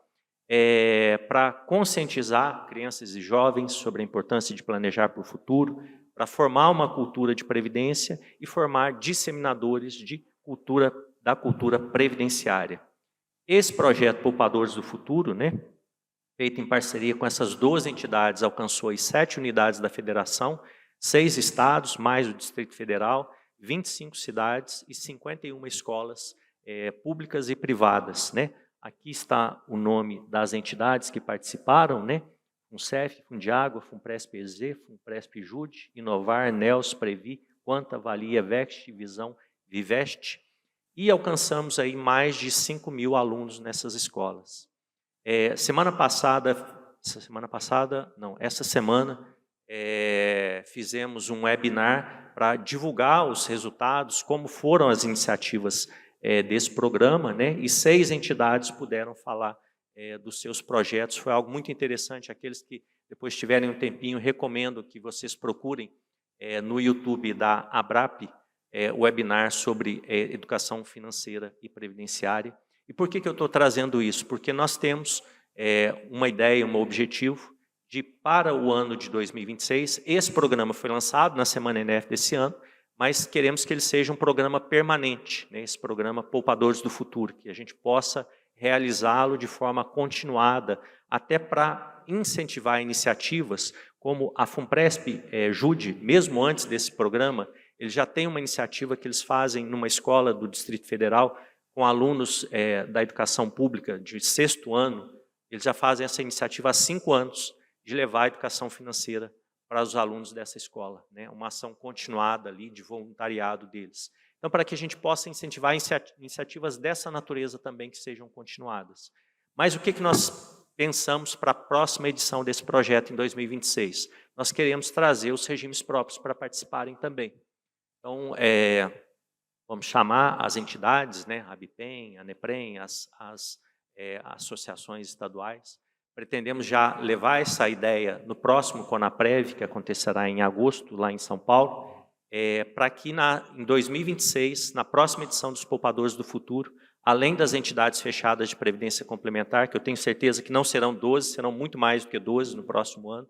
para conscientizar crianças e jovens sobre a importância de planejar para o futuro, para formar uma cultura de previdência e formar disseminadores da cultura previdenciária. Esse projeto Poupadores do Futuro, né, feito em parceria com essas 12 entidades, alcançou as 7 unidades da federação, 6 estados, mais o Distrito Federal, 25 cidades e 51 escolas públicas e privadas, né? Aqui está o nome das entidades que participaram, né? FUNCEF, Fundiágua, FUNPRESP-EZ, FUNPRESP-JUDE, Inovar, NELS, Previ, Quanta, Valia, Vext, Visão, Viveste, e alcançamos aí mais de 5.000 alunos nessas escolas. Essa semana fizemos um webinar para divulgar os resultados, como foram as iniciativas desse programa, né? E 6 entidades puderam falar dos seus projetos. Foi algo muito interessante. Aqueles que depois tiverem um tempinho, recomendo que vocês procurem no YouTube da ABRAP o webinar sobre educação financeira e previdenciária. E por que eu estou trazendo isso? Porque nós temos uma ideia, um objetivo de, para o ano de 2026, esse programa foi lançado na Semana ENEF desse ano, mas queremos que ele seja um programa permanente, né? Esse programa Poupadores do Futuro, que a gente possa realizá-lo de forma continuada, até para incentivar iniciativas como a FUNPRESP-JUDE, mesmo antes desse programa, eles já têm uma iniciativa que eles fazem numa escola do Distrito Federal, com alunos da educação pública de 6º ano, eles já fazem essa iniciativa há 5 anos, de levar a educação financeira para os alunos dessa escola, né? Uma ação continuada ali de voluntariado deles. Então, para que a gente possa incentivar iniciativas dessa natureza também que sejam continuadas. Mas o que nós pensamos para a próxima edição desse projeto em 2026? Nós queremos trazer os regimes próprios para participarem também. Então, vamos chamar as entidades, né? A ABIPEM, a NEPREM, as associações estaduais. Pretendemos já levar essa ideia no próximo CONAPREV, que acontecerá em agosto, lá em São Paulo, para que em 2026, na próxima edição dos Poupadores do Futuro, além das entidades fechadas de previdência complementar, que eu tenho certeza que não serão 12, serão muito mais do que 12 no próximo ano,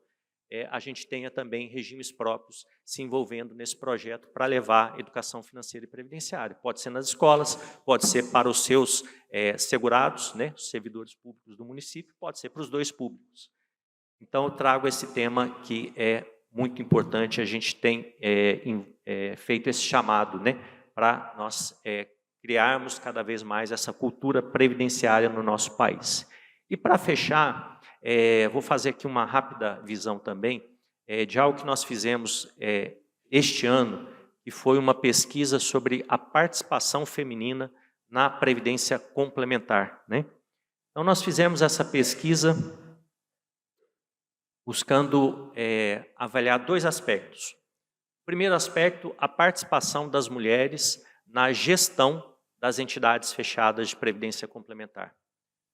a gente tenha também regimes próprios se envolvendo nesse projeto para levar educação financeira e previdenciária. Pode ser nas escolas, pode ser para os seus segurados, né, os servidores públicos do município, pode ser para os dois públicos. Então, eu trago esse tema que é muito importante, a gente tem feito esse chamado, né, para nós criarmos cada vez mais essa cultura previdenciária no nosso país. E para fechar, vou fazer aqui uma rápida visão também de algo que nós fizemos este ano, que foi uma pesquisa sobre a participação feminina na previdência complementar, né? Então, nós fizemos essa pesquisa buscando avaliar dois aspectos. O primeiro aspecto, a participação das mulheres na gestão das entidades fechadas de previdência complementar.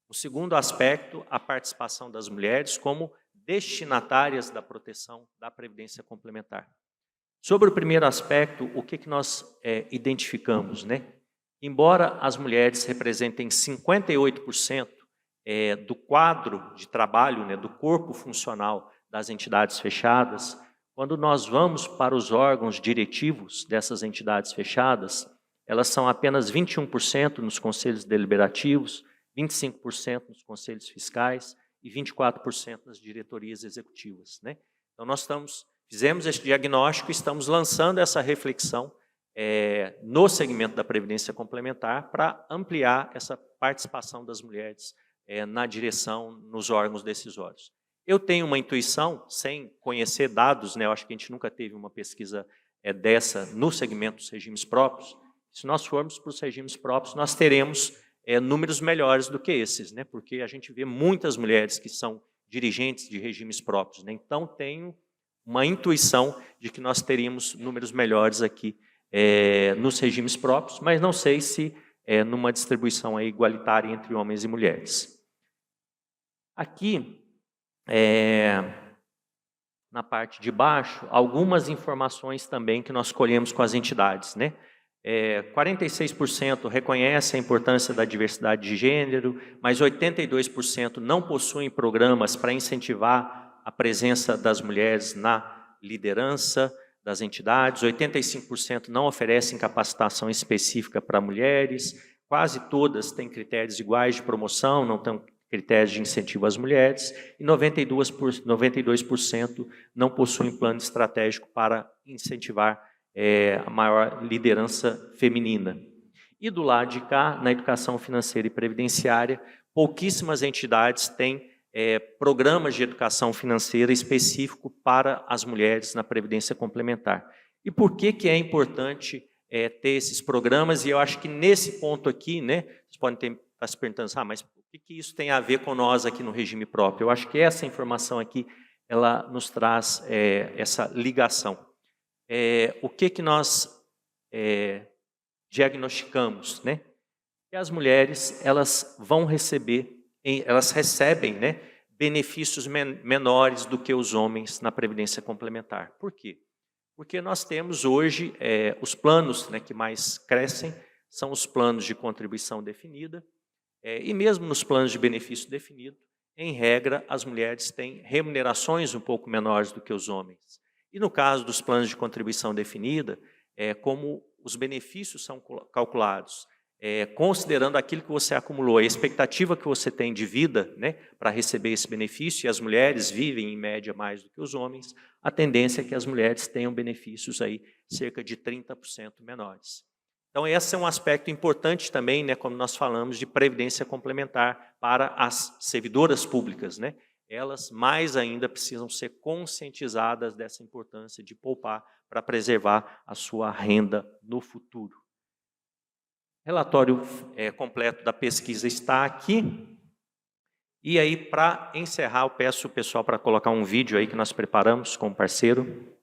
O segundo aspecto, a participação das mulheres como destinatárias da proteção da previdência complementar. Sobre o primeiro aspecto, o que nós identificamos, né? Embora as mulheres representem 58% do quadro de trabalho, né, do corpo funcional das entidades fechadas, quando nós vamos para os órgãos diretivos dessas entidades fechadas, elas são apenas 21% nos conselhos deliberativos, 25% nos conselhos fiscais e 24% nas diretorias executivas, né? Então, nós fizemos esse diagnóstico e estamos lançando essa reflexão no segmento da Previdência Complementar para ampliar essa participação das mulheres na direção, nos órgãos decisórios. Eu tenho uma intuição, sem conhecer dados, né, eu acho que a gente nunca teve uma pesquisa dessa no segmento dos regimes próprios. Se nós formos para os regimes próprios, nós teremos números melhores do que esses, né, porque a gente vê muitas mulheres que são dirigentes de regimes próprios, né, então tenho uma intuição de que nós teríamos números melhores aqui nos regimes próprios, mas não sei se numa distribuição aí igualitária entre homens e mulheres. Aqui, na parte de baixo, algumas informações também que nós colhemos com as entidades, né? 46% reconhecem a importância da diversidade de gênero, mas 82% não possuem programas para incentivar a presença das mulheres na liderança das entidades, 85% não oferecem capacitação específica para mulheres, quase todas têm critérios iguais de promoção, não têm critérios de incentivo às mulheres, e 92% não possuem plano estratégico para incentivar a maior liderança feminina. E do lado de cá, na educação financeira e previdenciária, pouquíssimas entidades têm programas de educação financeira específico para as mulheres na previdência complementar. E por que é importante ter esses programas? E eu acho que nesse ponto aqui, né, vocês podem estar se perguntando, mas o que isso tem a ver com nós aqui no regime próprio? Eu acho que essa informação aqui, ela nos traz essa ligação. O que nós diagnosticamos, né? Que as mulheres, elas vão receber, elas recebem, né, benefícios menores do que os homens na previdência complementar. Por quê? Porque nós temos hoje os planos, né, que mais crescem, são os planos de contribuição definida, e mesmo nos planos de benefício definido, em regra, as mulheres têm remunerações um pouco menores do que os homens. E no caso dos planos de contribuição definida, como os benefícios são calculados, considerando aquilo que você acumulou, a expectativa que você tem de vida, né, para receber esse benefício, e as mulheres vivem em média mais do que os homens, a tendência é que as mulheres tenham benefícios aí cerca de 30% menores. Então, esse é um aspecto importante também, né, como nós falamos, de previdência complementar para as servidoras públicas, né? Elas mais ainda precisam ser conscientizadas dessa importância de poupar para preservar a sua renda no futuro. O relatório completo da pesquisa está aqui. E aí, para encerrar, eu peço o pessoal para colocar um vídeo aí que nós preparamos com o parceiro.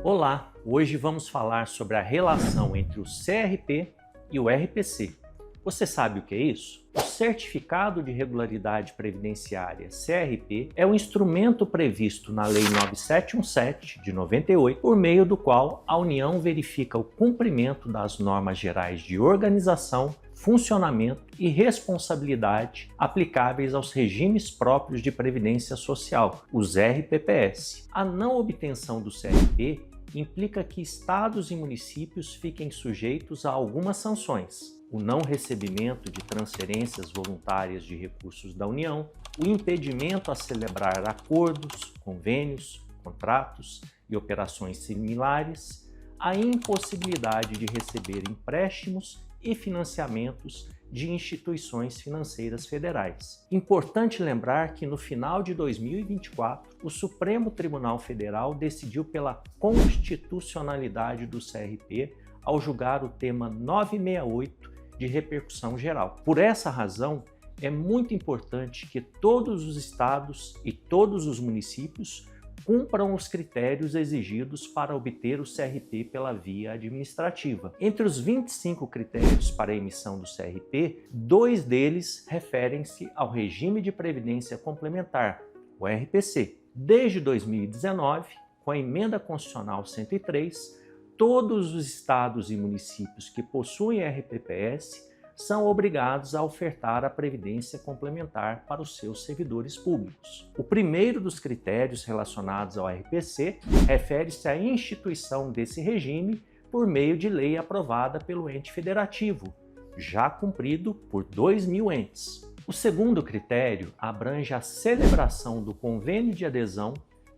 Olá, hoje vamos falar sobre a relação entre o CRP e o RPC. Você sabe o que é isso? O Certificado de Regularidade Previdenciária, CRP, é o instrumento previsto na Lei 9717, de 98, por meio do qual a União verifica o cumprimento das normas gerais de organização, funcionamento e responsabilidade aplicáveis aos regimes próprios de previdência social, os RPPS. A não obtenção do CRP implica que estados e municípios fiquem sujeitos a algumas sanções: o não recebimento de transferências voluntárias de recursos da União, o impedimento a celebrar acordos, convênios, contratos e operações similares, a impossibilidade de receber empréstimos e financiamentos de instituições financeiras federais. Importante lembrar que no final de 2024, o Supremo Tribunal Federal decidiu pela constitucionalidade do CRP ao julgar o tema 968 de repercussão geral. Por essa razão, é muito importante que todos os estados e todos os municípios cumpram os critérios exigidos para obter o CRP pela via administrativa. Entre os 25 critérios para a emissão do CRP, 2 deles referem-se ao regime de previdência complementar, o RPC. Desde 2019, com a Emenda Constitucional 103, todos os estados e municípios que possuem RPPS são obrigados a ofertar a previdência complementar para os seus servidores públicos. O primeiro dos critérios relacionados ao RPC refere-se à instituição desse regime por meio de lei aprovada pelo ente federativo, já cumprido por 2.000 entes. O segundo critério abrange a celebração do convênio de adesão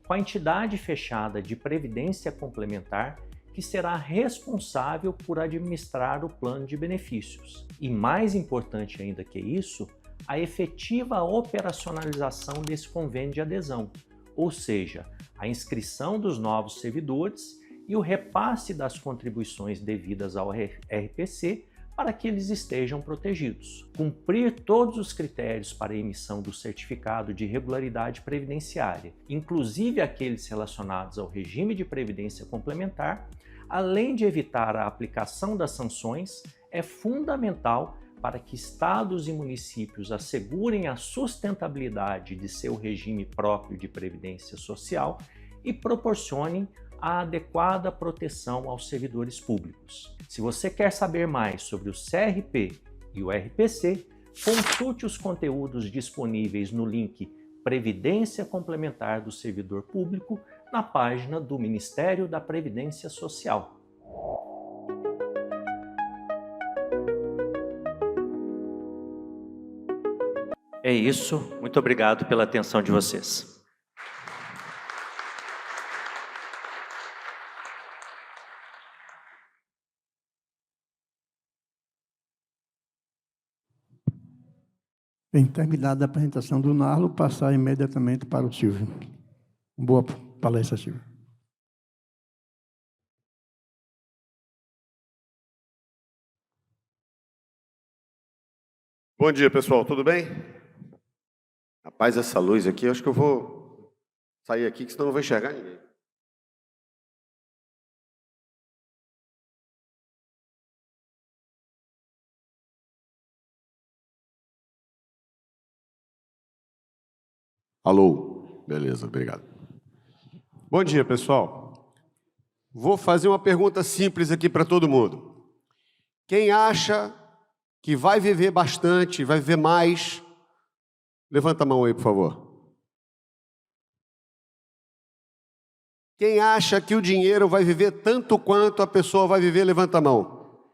com a entidade fechada de previdência complementar que será responsável por administrar o plano de benefícios. E mais importante ainda que isso, a efetiva operacionalização desse convênio de adesão, ou seja, a inscrição dos novos servidores e o repasse das contribuições devidas ao RPC para que eles estejam protegidos. Cumprir todos os critérios para a emissão do certificado de regularidade previdenciária, inclusive aqueles relacionados ao regime de previdência complementar, além de evitar a aplicação das sanções, é fundamental para que estados e municípios assegurem a sustentabilidade de seu regime próprio de previdência social e proporcionem a adequada proteção aos servidores públicos. Se você quer saber mais sobre o CRP e o RPC, consulte os conteúdos disponíveis no link Previdência Complementar do Servidor Público na página do Ministério da Previdência Social. É isso. Muito obrigado pela atenção de vocês. Bem, terminada a apresentação do Narlo, passar imediatamente para o Silvio. Boa palestra, Silvio. Bom dia, pessoal. Tudo bem? Rapaz, essa luz aqui, eu acho que eu vou sair aqui, que senão eu não vou enxergar ninguém. Alô? Beleza, obrigado. Bom dia, pessoal. Vou fazer uma pergunta simples aqui para todo mundo. Quem acha que vai viver bastante, vai viver mais, levanta a mão aí, por favor. Quem acha que o dinheiro vai viver tanto quanto a pessoa vai viver, levanta a mão.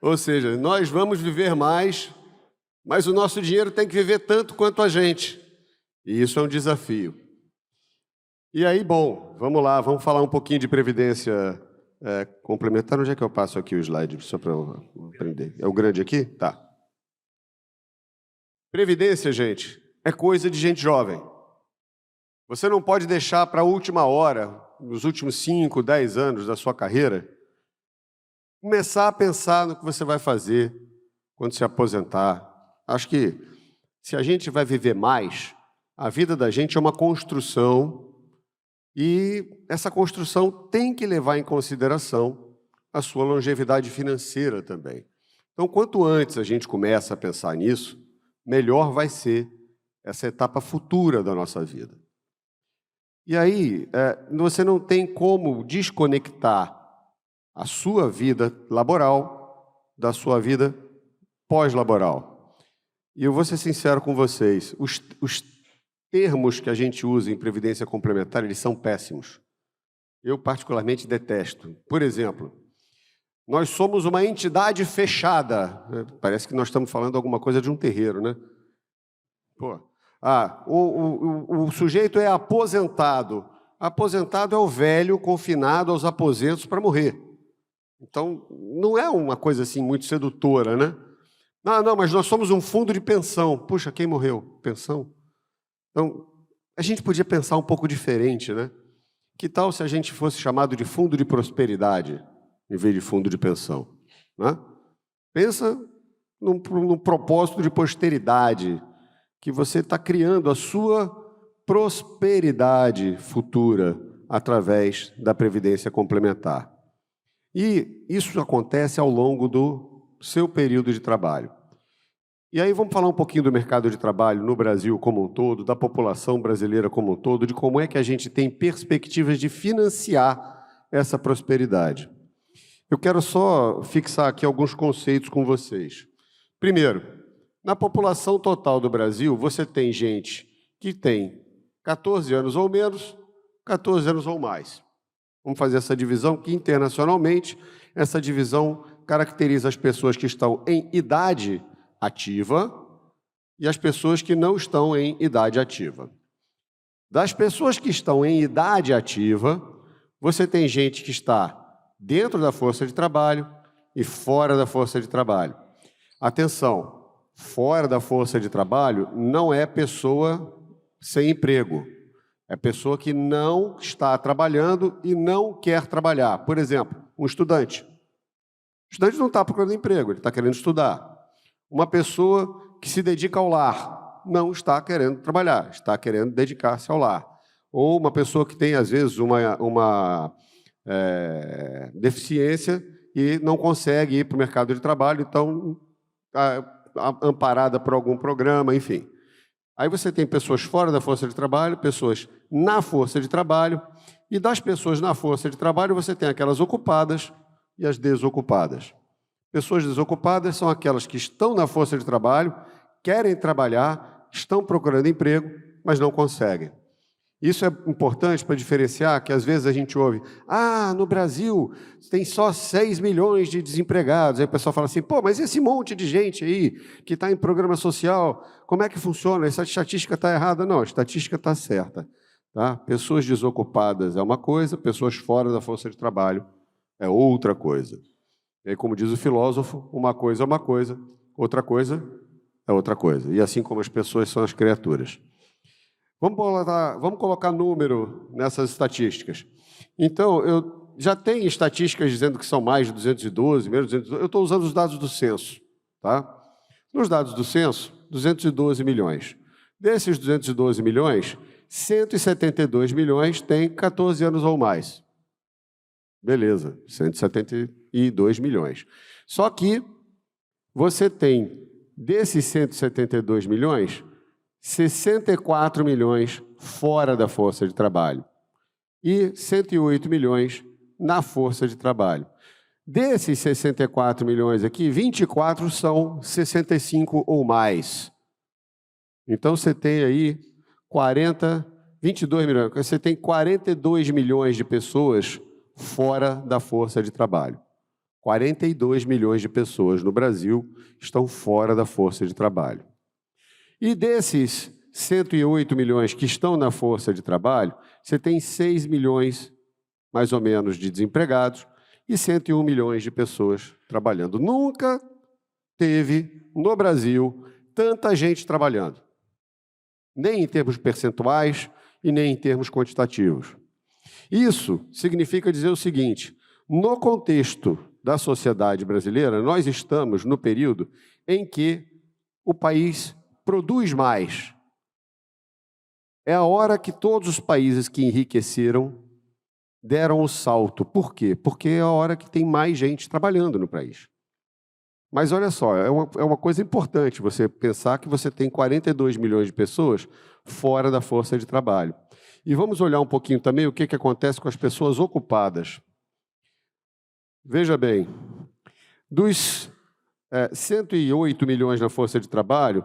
Ou seja, nós vamos viver mais, mas o nosso dinheiro tem que viver tanto quanto a gente. E isso é um desafio. E aí, bom, vamos lá, vamos falar um pouquinho de previdência complementar. Onde é que eu passo aqui o slide, só para eu aprender? É o grande aqui? Tá. Previdência, gente, é coisa de gente jovem. Você não pode deixar para a última hora, nos últimos 5, 10 anos da sua carreira, começar a pensar no que você vai fazer quando se aposentar. Acho que se a gente vai viver mais, a vida da gente é uma construção e essa construção tem que levar em consideração a sua longevidade financeira também. Então, quanto antes a gente começa a pensar nisso, melhor vai ser essa etapa futura da nossa vida. E aí, você não tem como desconectar a sua vida laboral da sua vida pós-laboral. E eu vou ser sincero com vocês, os termos que a gente usa em previdência complementar, eles são péssimos. Eu, particularmente, detesto. Por exemplo, nós somos uma entidade fechada. Parece que nós estamos falando alguma coisa de um terreiro, né? Pô. O sujeito é aposentado. Aposentado é o velho confinado aos aposentos para morrer. Então, não é uma coisa assim muito sedutora, né? Não, mas nós somos um fundo de pensão. Puxa, quem morreu? Pensão? Então, a gente podia pensar um pouco diferente, né? Que tal se a gente fosse chamado de fundo de prosperidade, em vez de fundo de pensão? Né? Pensa num propósito de posteridade, que você está criando a sua prosperidade futura através da previdência complementar. E isso acontece ao longo do seu período de trabalho. E aí vamos falar um pouquinho do mercado de trabalho no Brasil como um todo, da população brasileira como um todo, de como é que a gente tem perspectivas de financiar essa prosperidade. Eu quero só fixar aqui alguns conceitos com vocês. Primeiro, na população total do Brasil, você tem gente que tem 14 anos ou menos, 14 anos ou mais. Vamos fazer essa divisão, que internacionalmente, essa divisão caracteriza as pessoas que estão em idade ativa e as pessoas que não estão em idade ativa. Das pessoas que estão em idade ativa, você tem gente que está dentro da força de trabalho e fora da força de trabalho. Atenção! Fora da força de trabalho não é pessoa sem emprego. É pessoa que não está trabalhando e não quer trabalhar. Por exemplo, um estudante. O estudante não está procurando emprego, ele está querendo estudar. Uma pessoa que se dedica ao lar não está querendo trabalhar, está querendo dedicar-se ao lar. Ou uma pessoa que tem, às vezes, uma deficiência e não consegue ir para o mercado de trabalho, então amparada por algum programa, enfim. Aí você tem pessoas fora da força de trabalho, pessoas na força de trabalho, e das pessoas na força de trabalho você tem aquelas ocupadas e as desocupadas. Pessoas desocupadas são aquelas que estão na força de trabalho, querem trabalhar, estão procurando emprego, mas não conseguem. Isso é importante para diferenciar, que às vezes a gente ouve, no Brasil tem só 6 milhões de desempregados. Aí o pessoal fala assim, pô, mas esse monte de gente aí que está em programa social, como é que funciona? Essa estatística está errada? Não, a estatística está certa. Tá? Pessoas desocupadas é uma coisa, pessoas fora da força de trabalho é outra coisa. E aí, como diz o filósofo, uma coisa é uma coisa, outra coisa é outra coisa. E assim como as pessoas são as criaturas. Vamos colocar número nessas estatísticas. Então, eu já tenho estatísticas dizendo que são mais de 212, menos de 212. Eu estou usando os dados do censo. Tá? Nos dados do censo, 212 milhões. Desses 212 milhões, 172 milhões têm 14 anos ou mais. Beleza, 172 milhões. Só que você tem, desses 172 milhões, 64 milhões fora da força de trabalho e 108 milhões na força de trabalho. Desses 64 milhões aqui, 24 são 65 ou mais. Então, você tem aí 22 milhões. Você tem 42 milhões de pessoas fora da força de trabalho. 42 milhões de pessoas no Brasil estão fora da força de trabalho. E desses 108 milhões que estão na força de trabalho, você tem 6 milhões, mais ou menos, de desempregados e 101 milhões de pessoas trabalhando. Nunca teve, no Brasil, tanta gente trabalhando. Nem em termos percentuais e nem em termos quantitativos. Isso significa dizer o seguinte, no contexto da sociedade brasileira, nós estamos no período em que o país produz mais. É a hora que todos os países que enriqueceram deram o salto. Por quê? Porque é a hora que tem mais gente trabalhando no país. Mas olha só, é uma coisa importante você pensar que você tem 42 milhões de pessoas fora da força de trabalho. E vamos olhar um pouquinho também o que acontece com as pessoas ocupadas. Veja bem, dos 108 milhões na força de trabalho,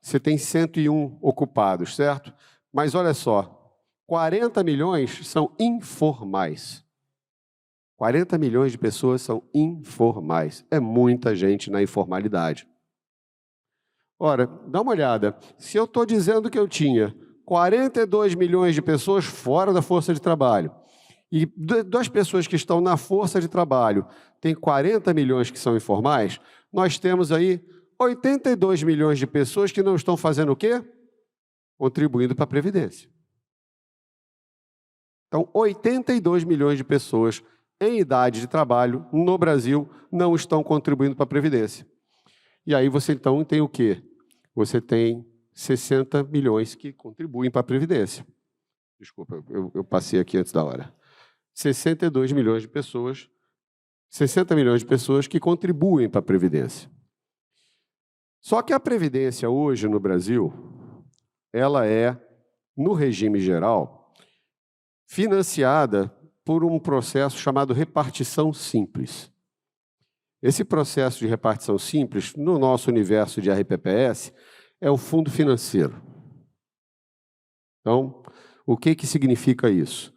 você tem 101 ocupados, certo? Mas olha só, 40 milhões são informais. 40 milhões de pessoas são informais. É muita gente na informalidade. Ora, dá uma olhada. Se eu estou dizendo que eu tinha 42 milhões de pessoas fora da força de trabalho, e das pessoas que estão na força de trabalho tem 40 milhões que são informais, nós temos aí 82 milhões de pessoas que não estão fazendo o quê? Contribuindo para a Previdência. Então, 82 milhões de pessoas em idade de trabalho no Brasil não estão contribuindo para a Previdência. E aí você então tem o quê? Você tem 60 milhões que contribuem para a Previdência. Desculpa, eu passei aqui antes da hora. 62 milhões de pessoas, 60 milhões de pessoas que contribuem para a Previdência. Só que a Previdência hoje no Brasil, ela é, no regime geral, financiada por um processo chamado repartição simples. Esse processo de repartição simples, no nosso universo de RPPS, é o fundo financeiro. Então, o que significa isso?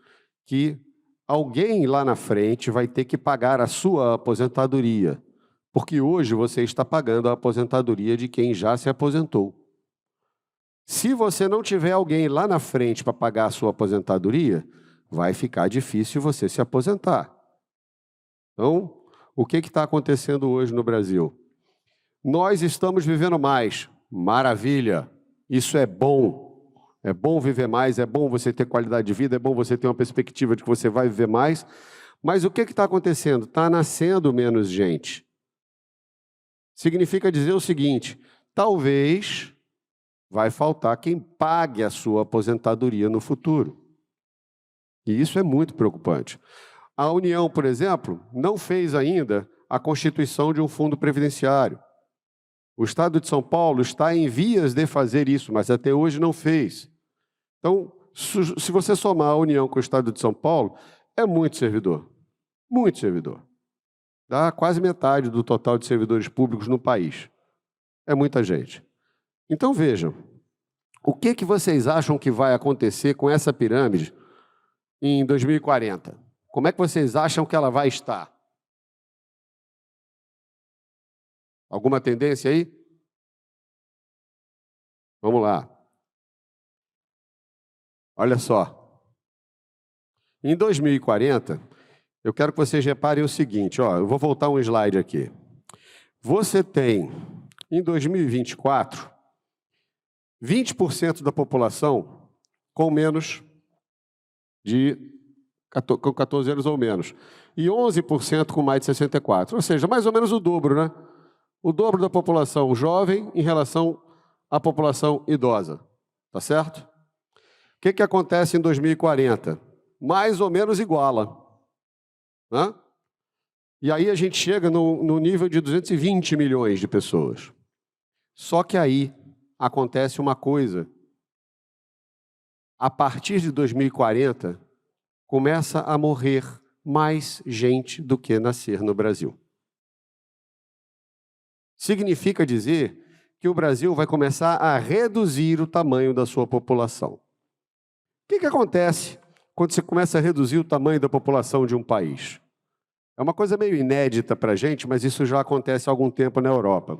Que alguém lá na frente vai ter que pagar a sua aposentadoria, porque hoje você está pagando a aposentadoria de quem já se aposentou. Se você não tiver alguém lá na frente para pagar a sua aposentadoria, vai ficar difícil você se aposentar. Então, o que está acontecendo hoje no Brasil? Nós estamos vivendo mais. Maravilha! Isso é bom. É bom viver mais, é bom você ter qualidade de vida, é bom você ter uma perspectiva de que você vai viver mais. Mas o que está acontecendo? Está nascendo menos gente. Significa dizer o seguinte, talvez vai faltar quem pague a sua aposentadoria no futuro. E isso é muito preocupante. A União, por exemplo, não fez ainda a constituição de um fundo previdenciário. O Estado de São Paulo está em vias de fazer isso, mas até hoje não fez. Então, se você somar a União com o Estado de São Paulo, é muito servidor. Muito servidor. Dá quase metade do total de servidores públicos no país. É muita gente. Então, vejam, o que vocês acham que vai acontecer com essa pirâmide em 2040? Como é que vocês acham que ela vai estar? Alguma tendência aí? Vamos lá. Olha só. Em 2040, eu quero que vocês reparem o seguinte, ó, eu vou voltar um slide aqui. Você tem, em 2024, 20% da população com menos de 14 anos ou menos, e 11% com mais de 64, ou seja, mais ou menos o dobro, né? O dobro da população jovem em relação à população idosa, tá certo? O que acontece em 2040? Mais ou menos iguala. Né? E aí a gente chega no nível de 220 milhões de pessoas. Só que aí acontece uma coisa. A partir de 2040, começa a morrer mais gente do que nascer no Brasil. Significa dizer que o Brasil vai começar a reduzir o tamanho da sua população. O que acontece quando você começa a reduzir o tamanho da população de um país? É uma coisa meio inédita para a gente, mas isso já acontece há algum tempo na Europa.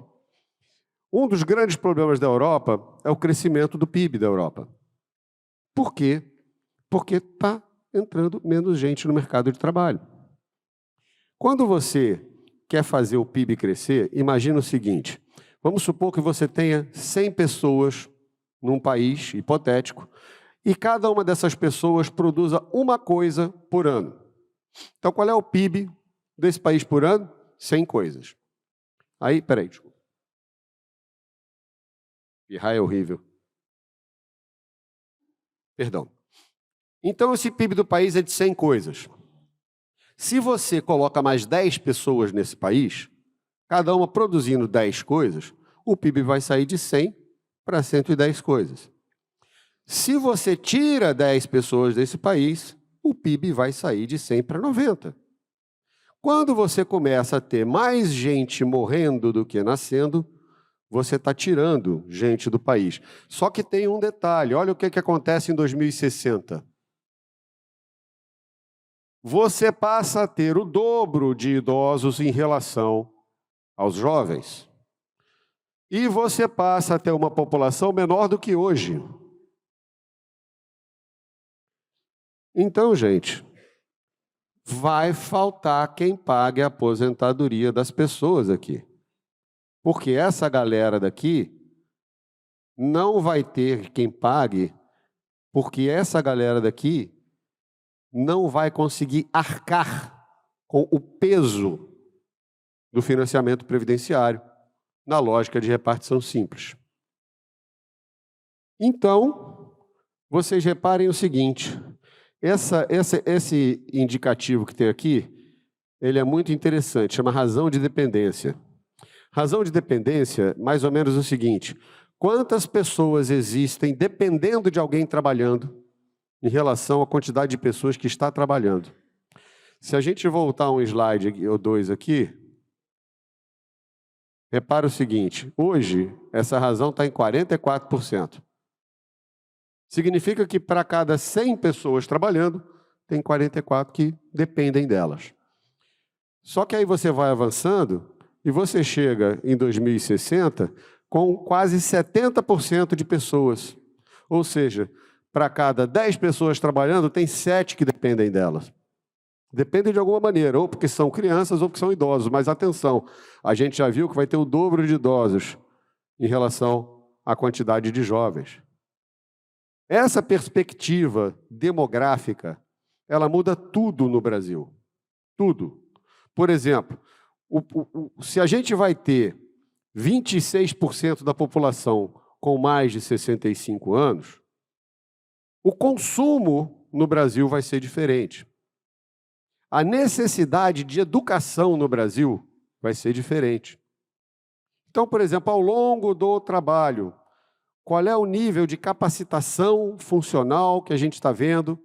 Um dos grandes problemas da Europa é o crescimento do PIB da Europa. Por quê? Porque está entrando menos gente no mercado de trabalho. Quando você quer fazer o PIB crescer, imagina o seguinte, vamos supor que você tenha 100 pessoas num país hipotético e cada uma dessas pessoas produza uma coisa por ano. Então, qual é o PIB desse país por ano? 100 coisas. Aí, peraí, desculpa. Pirrar é horrível. Perdão. Então, esse PIB do país é de 100 coisas. Se você coloca mais 10 pessoas nesse país, cada uma produzindo 10 coisas, o PIB vai sair de 100 para 110 coisas. Se você tira 10 pessoas desse país, o PIB vai sair de 100 para 90. Quando você começa a ter mais gente morrendo do que nascendo, você está tirando gente do país. Só que tem um detalhe, olha o que acontece em 2060. Você passa a ter o dobro de idosos em relação aos jovens. E você passa a ter uma população menor do que hoje. Então, gente, vai faltar quem pague a aposentadoria das pessoas aqui. Porque essa galera daqui não vai ter quem pague, porque essa galera daqui não vai conseguir arcar com o peso do financiamento previdenciário na lógica de repartição simples. Então, vocês reparem o seguinte, esse indicativo que tem aqui, ele é muito interessante, chama razão de dependência. Razão de dependência, mais ou menos o seguinte, quantas pessoas existem dependendo de alguém trabalhando em relação à quantidade de pessoas que está trabalhando. Se a gente voltar um slide ou dois aqui, repara o seguinte, hoje essa razão está em 44%. Significa que para cada 100 pessoas trabalhando, tem 44 que dependem delas. Só que aí você vai avançando e você chega em 2060 com quase 70% de pessoas. Ou seja, para cada 10 pessoas trabalhando, tem 7 que dependem delas. Dependem de alguma maneira, ou porque são crianças ou porque são idosos. Mas atenção, a gente já viu que vai ter o dobro de idosos em relação à quantidade de jovens. Essa perspectiva demográfica, ela muda tudo no Brasil. Tudo. Por exemplo, se a gente vai ter 26% da população com mais de 65 anos, o consumo no Brasil vai ser diferente. A necessidade de educação no Brasil vai ser diferente. Então, por exemplo, ao longo do trabalho, qual é o nível de capacitação funcional que a gente está vendo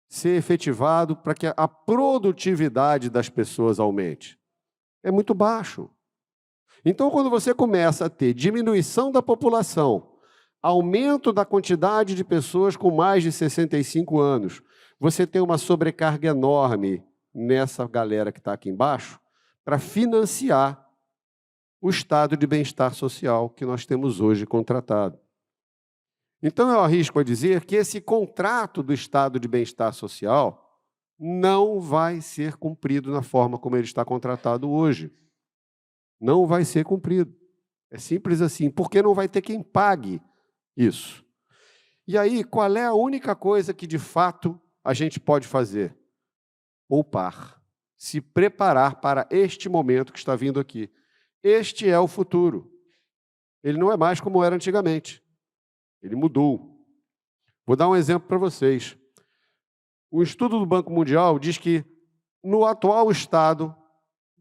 ser efetivado para que a produtividade das pessoas aumente? É muito baixo. Então, quando você começa a ter diminuição da população, aumento da quantidade de pessoas com mais de 65 anos, você tem uma sobrecarga enorme nessa galera que está aqui embaixo para financiar o estado de bem-estar social que nós temos hoje contratado. Então, eu arrisco a dizer que esse contrato do estado de bem-estar social não vai ser cumprido na forma como ele está contratado hoje. Não vai ser cumprido. É simples assim, porque não vai ter quem pague isso. E aí, qual é a única coisa que, de fato, a gente pode fazer? Poupar. Se preparar para este momento que está vindo aqui. Este é o futuro. Ele não é mais como era antigamente. Ele mudou. Vou dar um exemplo para vocês. O estudo do Banco Mundial diz que, no atual estado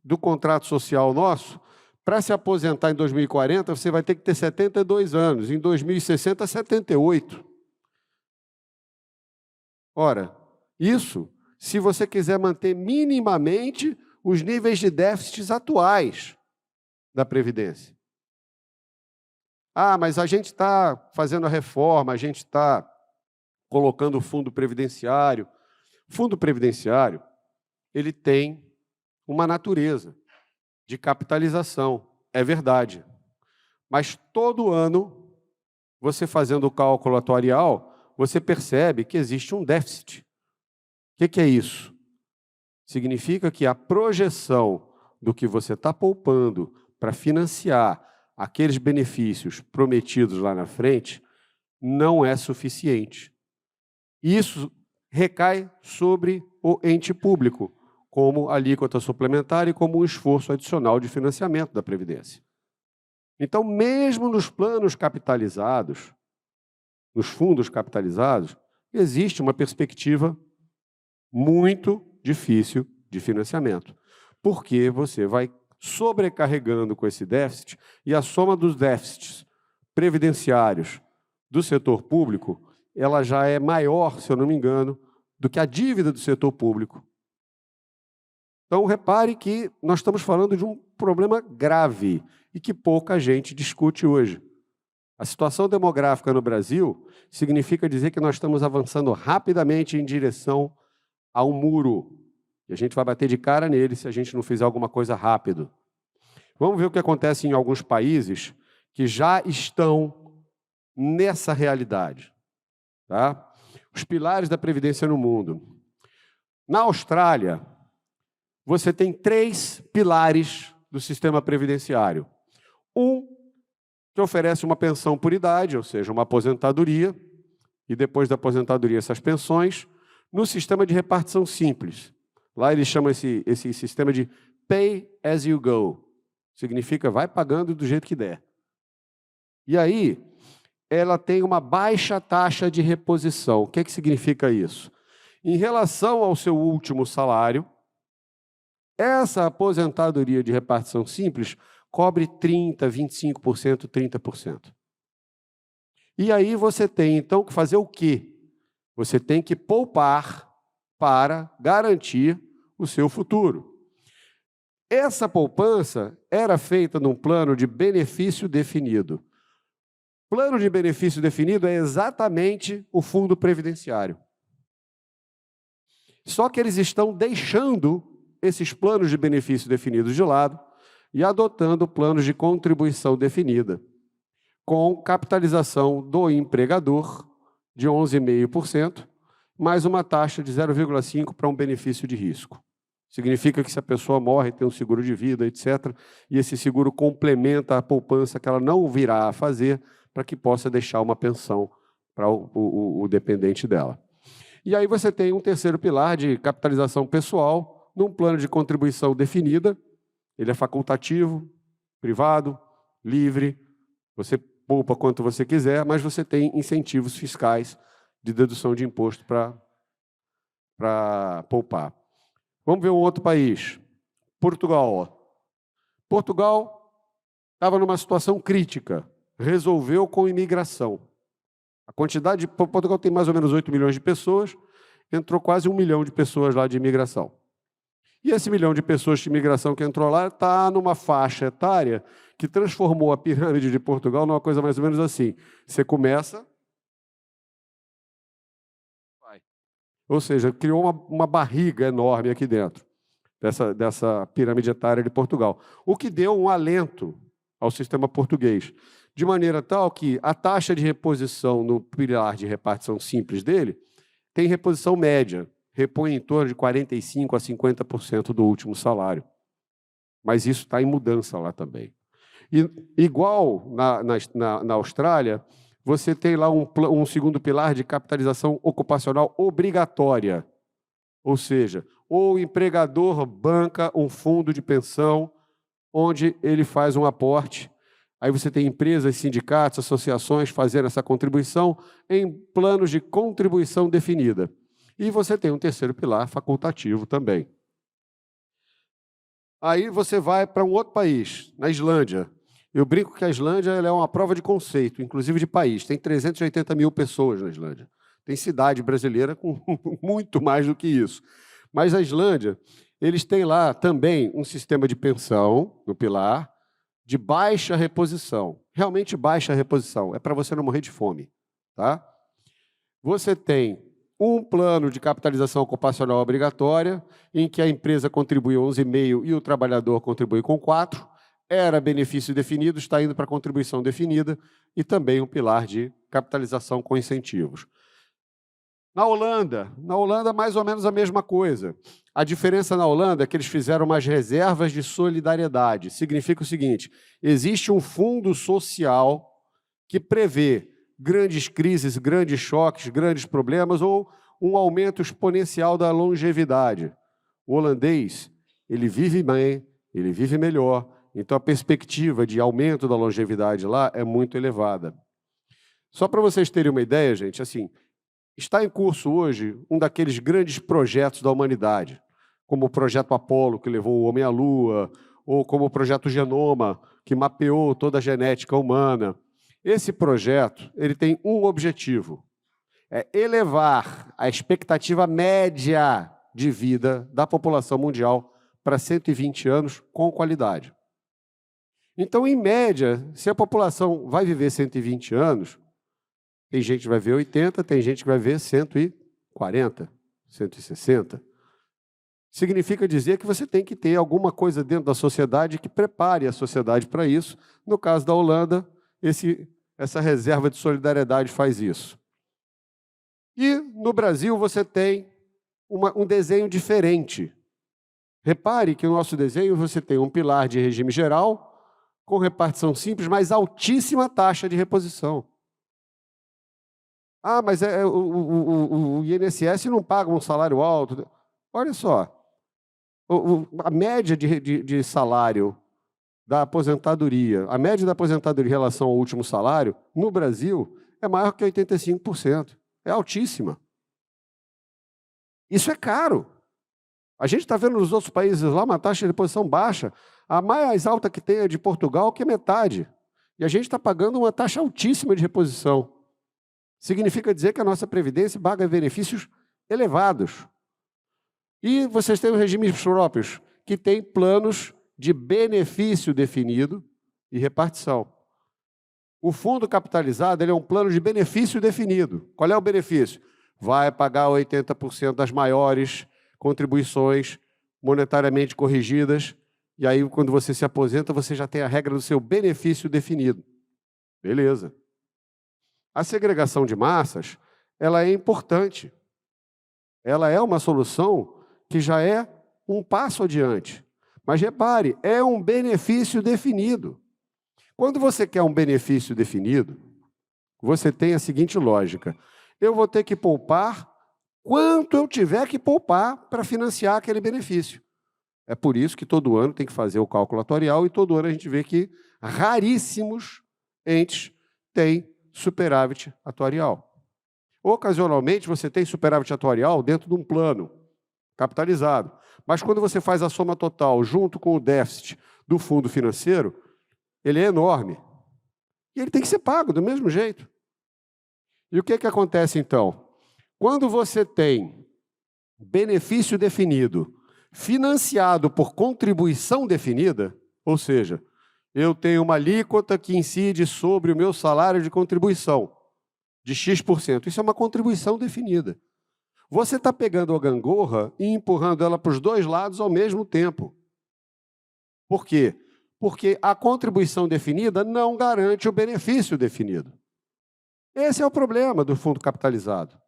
do contrato social nosso, para se aposentar em 2040, você vai ter que ter 72 anos, em 2060, 78. Ora, isso se você quiser manter minimamente os níveis de déficits atuais da Previdência. Ah, mas a gente está fazendo a reforma, a gente está colocando o fundo previdenciário. O fundo previdenciário, ele tem uma natureza de capitalização, é verdade. Mas todo ano, você fazendo o cálculo atuarial, você percebe que existe um déficit. O que é isso? Significa que a projeção do que você está poupando para financiar aqueles benefícios prometidos lá na frente não é suficiente. Isso recai sobre o ente público, como alíquota suplementar e como um esforço adicional de financiamento da Previdência. Então, mesmo nos planos capitalizados, nos fundos capitalizados, existe uma perspectiva muito difícil de financiamento, porque você vai sobrecarregando com esse déficit e a soma dos déficits previdenciários do setor público, ela já é maior, se eu não me engano, do que a dívida do setor público. Então, repare que nós estamos falando de um problema grave e que pouca gente discute hoje. A situação demográfica no Brasil significa dizer que nós estamos avançando rapidamente em direção a um muro. E a gente vai bater de cara nele se a gente não fizer alguma coisa rápido. Vamos ver o que acontece em alguns países que já estão nessa realidade. Tá? Os pilares da Previdência no mundo. Na Austrália, você tem 3 pilares do sistema previdenciário. Um que oferece uma pensão por idade, ou seja, uma aposentadoria, e depois da aposentadoria essas pensões, no sistema de repartição simples. Lá eles chamam esse sistema de pay as you go. Significa vai pagando do jeito que der. E aí, ela tem uma baixa taxa de reposição. O que é que significa isso? Em relação ao seu último salário, essa aposentadoria de repartição simples cobre 30%, 25%, 30%. E aí você tem, então, que fazer o quê? Você tem que poupar para garantir o seu futuro. Essa poupança era feita num plano de benefício definido. Plano de benefício definido é exatamente o fundo previdenciário. Só que eles estão deixando esses planos de benefício definidos de lado e adotando planos de contribuição definida, com capitalização do empregador de 11,5%, mais uma taxa de 0,5% para um benefício de risco. Significa que se a pessoa morre, tem um seguro de vida, etc., e esse seguro complementa a poupança que ela não virá a fazer para que possa deixar uma pensão para o dependente dela. E aí você tem um terceiro pilar de capitalização pessoal, num plano de contribuição definida. Ele é facultativo, privado, livre, você poupa quanto você quiser, mas você tem incentivos fiscais de dedução de imposto para poupar. Vamos ver um outro país, Portugal. Portugal estava numa situação crítica, resolveu com imigração. A quantidade de Portugal tem mais ou menos 8 milhões de pessoas, entrou quase 1 milhão de pessoas lá de imigração. E esse 1 milhão de pessoas de imigração que entrou lá está numa faixa etária que transformou a pirâmide de Portugal numa coisa mais ou menos assim. Você começa, vai. Ou seja, criou uma barriga enorme aqui dentro dessa pirâmide etária de Portugal, o que deu um alento ao sistema português, de maneira tal que a taxa de reposição no pilar de repartição simples dele tem reposição média, repõe em torno de 45% a 50% do último salário. Mas isso está em mudança lá também. E, igual na Austrália, você tem lá um segundo pilar de capitalização ocupacional obrigatória. Ou seja, o empregador banca um fundo de pensão onde ele faz um aporte. Aí você tem empresas, sindicatos, associações fazendo essa contribuição em planos de contribuição definida. E você tem um terceiro pilar facultativo também. Aí você vai para um outro país, na Islândia. Eu brinco que a Islândia ela é uma prova de conceito, inclusive de país. Tem 380 mil pessoas na Islândia. Tem cidade brasileira com muito mais do que isso. Mas a Islândia, eles têm lá também um sistema de pensão, no pilar, de baixa reposição. Realmente baixa reposição. É para você não morrer de fome. Tá? Você tem um plano de capitalização ocupacional obrigatória, em que a empresa contribui 11,5% e o trabalhador contribui com 4%. Era benefício definido, está indo para contribuição definida, e também um pilar de capitalização com incentivos. Na Holanda, mais ou menos a mesma coisa. A diferença na Holanda é que eles fizeram umas reservas de solidariedade. Significa o seguinte, existe um fundo social que prevê grandes crises, grandes choques, grandes problemas ou um aumento exponencial da longevidade. O holandês, ele vive bem, ele vive melhor, então a perspectiva de aumento da longevidade lá é muito elevada. Só para vocês terem uma ideia, gente, assim, está em curso hoje um daqueles grandes projetos da humanidade, como o Projeto Apollo, que levou o homem à Lua, ou como o Projeto Genoma, que mapeou toda a genética humana. Esse projeto ele tem um objetivo, é elevar a expectativa média de vida da população mundial para 120 anos com qualidade. Então, em média, se a população vai viver 120 anos, tem gente que vai ver 80, tem gente que vai ver 140, 160. Significa dizer que você tem que ter alguma coisa dentro da sociedade que prepare a sociedade para isso. No caso da Holanda, essa reserva de solidariedade faz isso. E no Brasil você tem um desenho diferente. Repare que no nosso desenho você tem um pilar de regime geral, com repartição simples, mas altíssima taxa de reposição. Ah, mas o INSS não paga um salário alto. Olha só, a média de salário da aposentadoria, a média da aposentadoria em relação ao último salário, no Brasil, é maior que 85%. É altíssima. Isso é caro. A gente está vendo nos outros países lá uma taxa de reposição baixa. A mais alta que tem é de Portugal, que é metade. E a gente está pagando uma taxa altíssima de reposição. Significa dizer que a nossa Previdência paga benefícios elevados. E vocês têm os regimes próprios, que têm planos de benefício definido e repartição. O fundo capitalizado ele é um plano de benefício definido. Qual é o benefício? Vai pagar 80% das maiores contribuições monetariamente corrigidas, e aí, quando você se aposenta, você já tem a regra do seu benefício definido. Beleza. A segregação de massas, ela é importante. Ela é uma solução que já é um passo adiante. Mas repare, é um benefício definido. Quando você quer um benefício definido, você tem a seguinte lógica. Eu vou ter que poupar quanto eu tiver que poupar para financiar aquele benefício. É por isso que todo ano tem que fazer o cálculo atuarial e todo ano a gente vê que raríssimos entes têm superávit atuarial. Ocasionalmente, você tem superávit atuarial dentro de um plano capitalizado. Mas quando você faz a soma total junto com o déficit do fundo financeiro, ele é enorme. E ele tem que ser pago do mesmo jeito. E o que acontece, então? Quando você tem benefício definido, financiado por contribuição definida, ou seja, eu tenho uma alíquota que incide sobre o meu salário de contribuição, de X%. Isso é uma contribuição definida. Você está pegando a gangorra e empurrando ela para os dois lados ao mesmo tempo. Por quê? Porque a contribuição definida não garante o benefício definido. Esse é o problema do fundo capitalizado.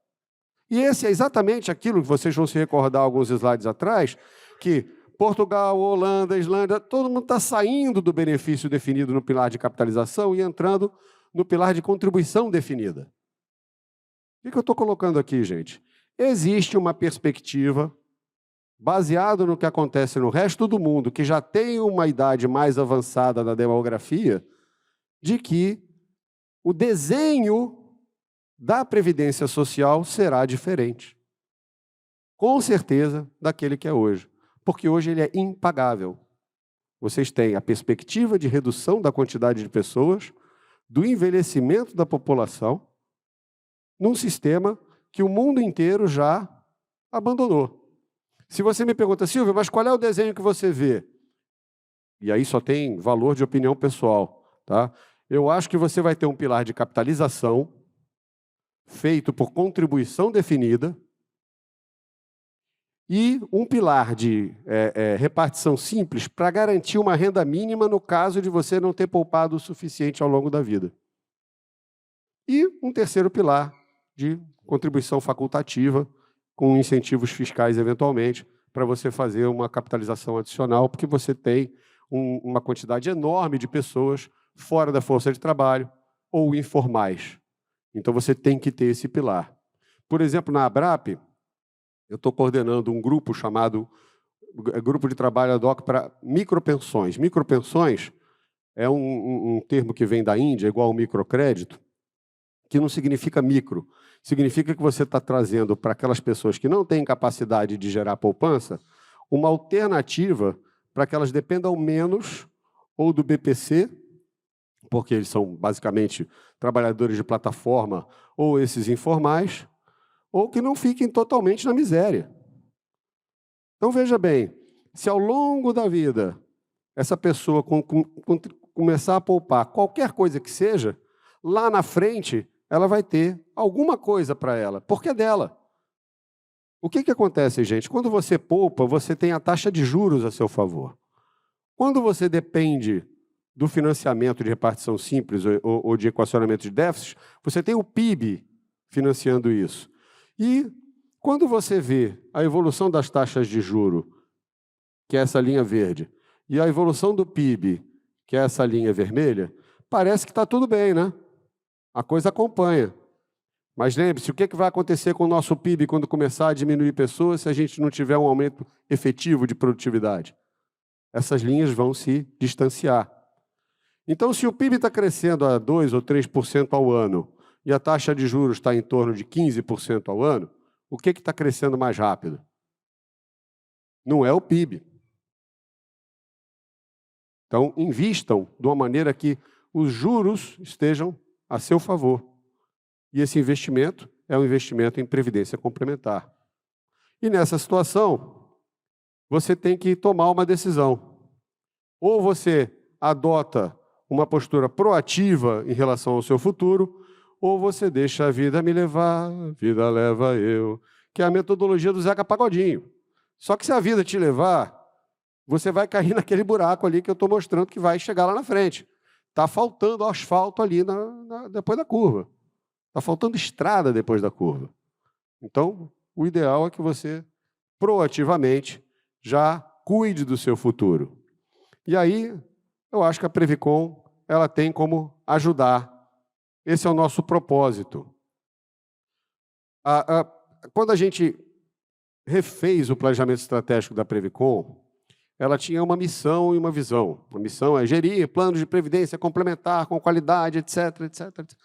E esse é exatamente aquilo que vocês vão se recordar alguns slides atrás, que Portugal, Holanda, Islândia, todo mundo está saindo do benefício definido no pilar de capitalização e entrando no pilar de contribuição definida. O que eu estou colocando aqui, gente? Existe uma perspectiva, baseada no que acontece no resto do mundo, que já tem uma idade mais avançada na demografia, de que o desenho da Previdência Social será diferente. Com certeza, daquele que é hoje. Porque hoje ele é impagável. Vocês têm a perspectiva de redução da quantidade de pessoas, do envelhecimento da população, num sistema que o mundo inteiro já abandonou. Se você me pergunta, Silvio, mas qual é o desenho que você vê? E aí só tem valor de opinião pessoal. Tá? Eu acho que você vai ter um pilar de capitalização feito por contribuição definida e um pilar de repartição simples para garantir uma renda mínima no caso de você não ter poupado o suficiente ao longo da vida. E um terceiro pilar de contribuição facultativa, com incentivos fiscais, eventualmente, para você fazer uma capitalização adicional, porque você tem uma quantidade enorme de pessoas fora da força de trabalho ou informais. Então, você tem que ter esse pilar. Por exemplo, na ABRAP, eu estou coordenando um grupo chamado Grupo de Trabalho ad hoc para micropensões. Micropensões é um termo que vem da Índia, igual ao microcrédito, que não significa micro. Significa que você está trazendo para aquelas pessoas que não têm capacidade de gerar poupança uma alternativa para que elas dependam menos ou do BPC, porque eles são basicamente trabalhadores de plataforma ou esses informais, ou que não fiquem totalmente na miséria. Então, veja bem, se ao longo da vida essa pessoa começar a poupar qualquer coisa que seja, lá na frente ela vai ter alguma coisa para ela, porque é dela. O que acontece, gente? Quando você poupa, você tem a taxa de juros a seu favor. Quando você depende do financiamento de repartição simples ou de equacionamento de déficit, você tem o PIB financiando isso. E quando você vê a evolução das taxas de juro, que é essa linha verde, e a evolução do PIB, que é essa linha vermelha, parece que está tudo bem, né? A coisa acompanha. Mas lembre-se, o que vai acontecer com o nosso PIB quando começar a diminuir pessoas se a gente não tiver um aumento efetivo de produtividade? Essas linhas vão se distanciar. Então, se o PIB está crescendo a 2% ou 3% ao ano e a taxa de juros está em torno de 15% ao ano, o que está crescendo mais rápido? Não é o PIB. Então, invistam de uma maneira que os juros estejam a seu favor. E esse investimento é um investimento em previdência complementar. E nessa situação, você tem que tomar uma decisão. Ou você adota uma postura proativa em relação ao seu futuro, ou você deixa a vida me levar, a vida leva eu, que é a metodologia do Zeca Pagodinho. Só que se a vida te levar, você vai cair naquele buraco ali que eu estou mostrando que vai chegar lá na frente. Está faltando asfalto ali depois da curva. Está faltando estrada depois da curva. Então, o ideal é que você, proativamente, já cuide do seu futuro. E aí, eu acho que a Previcom ela tem como ajudar. Esse é o nosso propósito. Quando a gente refez o planejamento estratégico da Previcom, ela tinha uma missão e uma visão. A missão é gerir planos de previdência complementar com qualidade, etc, etc, etc.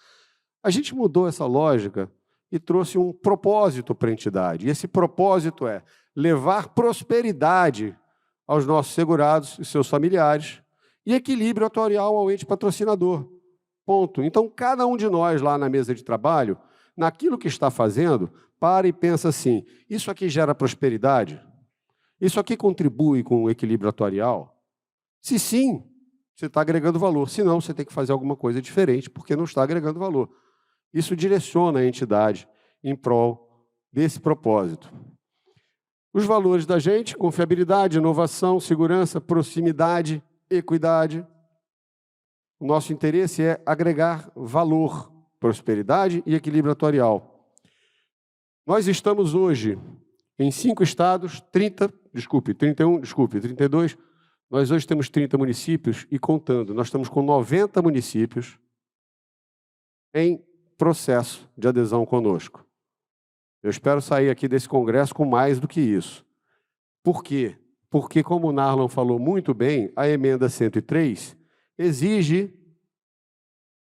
A gente mudou essa lógica e trouxe um propósito para a entidade. E esse propósito é levar prosperidade aos nossos segurados e seus familiares e equilíbrio atuarial ao ente patrocinador. Ponto. Então, cada um de nós lá na mesa de trabalho, naquilo que está fazendo, para e pensa assim, isso aqui gera prosperidade? Isso aqui contribui com o equilíbrio atuarial? Se sim, você está agregando valor. Se não, você tem que fazer alguma coisa diferente, porque não está agregando valor. Isso direciona a entidade em prol desse propósito. Os valores da gente, confiabilidade, inovação, segurança, proximidade, equidade. O nosso interesse é agregar valor, prosperidade e equilíbrio atuarial. Nós estamos hoje em 5 estados, 32, nós hoje temos 30 municípios e contando, nós estamos com 90 municípios em processo de adesão conosco. Eu espero sair aqui desse congresso com mais do que isso. Por quê? Porque, como o Narlan falou muito bem, a emenda 103 exige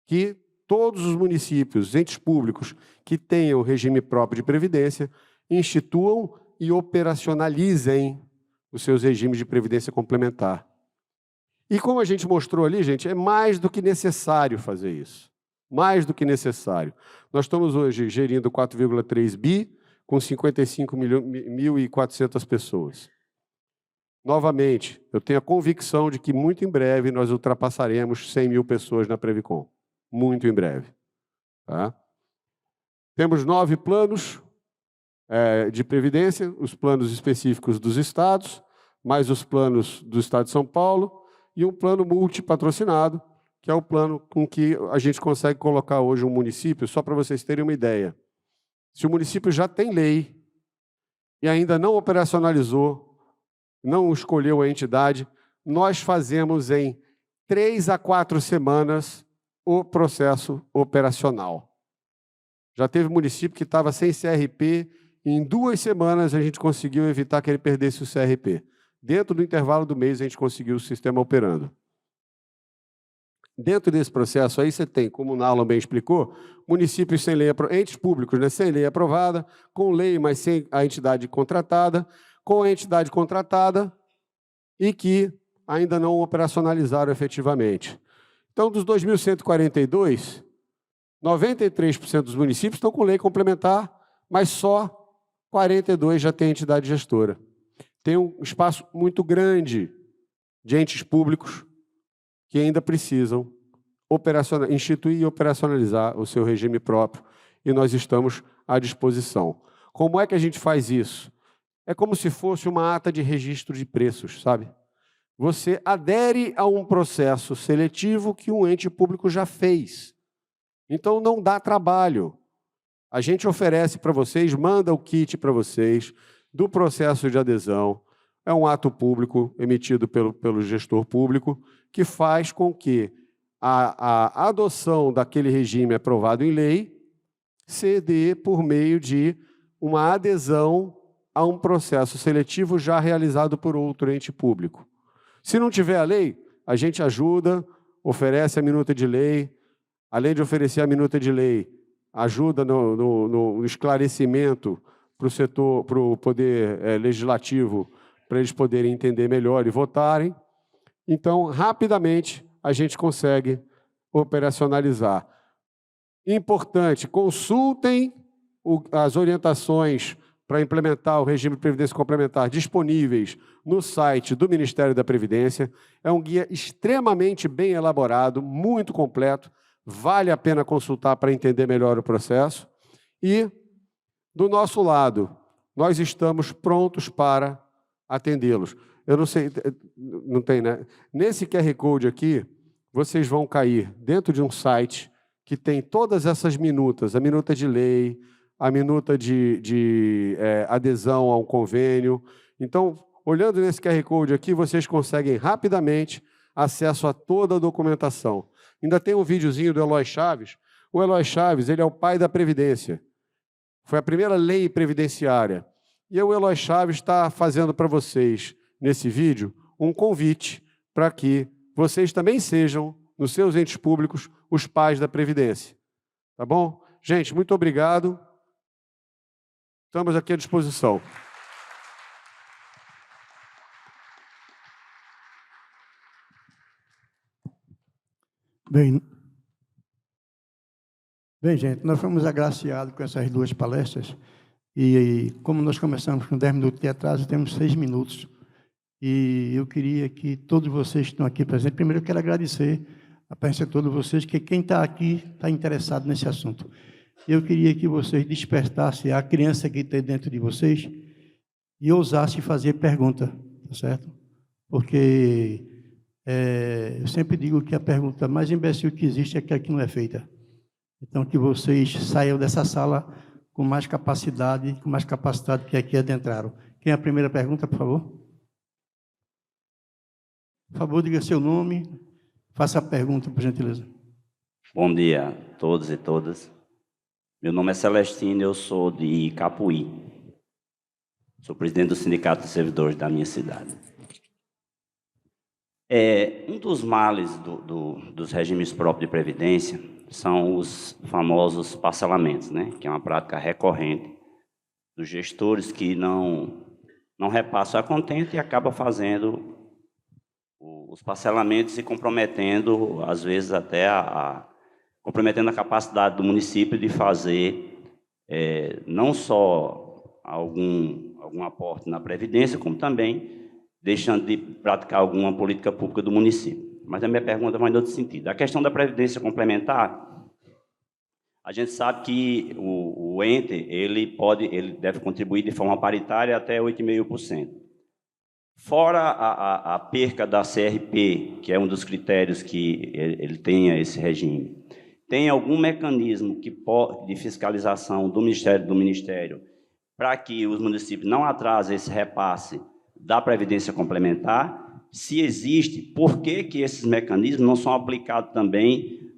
que todos os municípios, entes públicos que tenham regime próprio de previdência, instituam e operacionalizem os seus regimes de previdência complementar. E como a gente mostrou ali, gente, é mais do que necessário fazer isso. Mais do que necessário. Nós estamos hoje gerindo 4,3 bi com 55.400 pessoas. Novamente, eu tenho a convicção de que muito em breve nós ultrapassaremos 100 mil pessoas na Previcom. Muito em breve. Tá? Temos 9 planos de previdência, os planos específicos dos estados, mais os planos do estado de São Paulo e um plano multipatrocinado, que é o plano com que a gente consegue colocar hoje um município, só para vocês terem uma ideia. Se o município já tem lei e ainda não operacionalizou, não escolheu a entidade, nós fazemos em 3 a 4 semanas o processo operacional. Já teve município que estava sem CRP, e em 2 semanas a gente conseguiu evitar que ele perdesse o CRP. Dentro do intervalo do mês a gente conseguiu o sistema operando. Dentro desse processo aí você tem, como o Narlan bem explicou, municípios sem lei, entes públicos, né, sem lei aprovada, com lei, mas sem a entidade contratada, com a entidade contratada e que ainda não operacionalizaram efetivamente. Então, dos 2.142, 93% dos municípios estão com lei complementar, mas só 42 já têm entidade gestora. Tem um espaço muito grande de entes públicos que ainda precisam instituir e operacionalizar o seu regime próprio, e nós estamos à disposição. Como é que a gente faz isso? É como se fosse uma ata de registro de preços, sabe? Você adere a um processo seletivo que um ente público já fez. Então, não dá trabalho. A gente oferece para vocês, manda o kit para vocês do processo de adesão. É um ato público emitido pelo gestor público que faz com que a adoção daquele regime aprovado em lei se dê por meio de uma adesão a um processo seletivo já realizado por outro ente público. Se não tiver a lei, a gente ajuda, oferece a minuta de lei. Além de oferecer a minuta de lei, ajuda no esclarecimento para o setor, para o poder legislativo, para eles poderem entender melhor e votarem. Então, rapidamente, a gente consegue operacionalizar. Importante, consultem as orientações para implementar o regime de previdência complementar disponíveis no site do Ministério da Previdência. É um guia extremamente bem elaborado, muito completo, vale a pena consultar para entender melhor o processo. E, do nosso lado, nós estamos prontos para atendê-los. Eu não sei, não tem, né? Nesse QR Code aqui, vocês vão cair dentro de um site que tem todas essas minutas, a minuta de lei, a minuta de adesão a um convênio. Então, olhando nesse QR Code aqui, vocês conseguem rapidamente acesso a toda a documentação. Ainda tem um videozinho do Eloy Chaves. O Eloy Chaves, ele é o pai da Previdência. Foi a primeira lei previdenciária. E o Eloy Chaves está fazendo para vocês, nesse vídeo, um convite para que vocês também sejam, nos seus entes públicos, os pais da Previdência. Tá bom? Gente, muito obrigado. Estamos aqui à disposição. Bem, gente, nós fomos agraciados com essas duas palestras e como nós começamos com 10 minutos de atraso, temos 6 minutos. E eu queria que todos vocês que estão aqui presentes, primeiro eu quero agradecer a presença de todos vocês, que quem está aqui está interessado nesse assunto. Eu queria que vocês despertassem a criança que tem dentro de vocês e ousassem fazer pergunta, tá certo? Porque eu sempre digo que a pergunta mais imbecil que existe é aquela que não é feita. Então, que vocês saiam dessa sala com mais capacidade que aqui adentraram. Quem é a primeira pergunta, por favor? Por favor, diga seu nome, faça a pergunta, por gentileza. Bom dia a todos e todas. Meu nome é Celestino, eu sou de Capuí. Sou presidente do Sindicato de Servidores da minha cidade. Um dos males dos regimes próprios de previdência são os famosos parcelamentos, né? Que é uma prática recorrente dos gestores que não repassam a contento e acabam fazendo os parcelamentos e comprometendo, às vezes, até comprometendo a capacidade do município de fazer não só algum aporte na Previdência, como também deixando de praticar alguma política pública do município. Mas a minha pergunta vai em outro sentido. A questão da Previdência complementar, a gente sabe que o ente ele deve contribuir de forma paritária até 8,5%. Fora a perca da CRP, que é um dos critérios que ele tenha esse regime, tem algum mecanismo de fiscalização do Ministério para que os municípios não atrasem esse repasse da Previdência Complementar? Se existe, por que esses mecanismos não são aplicados também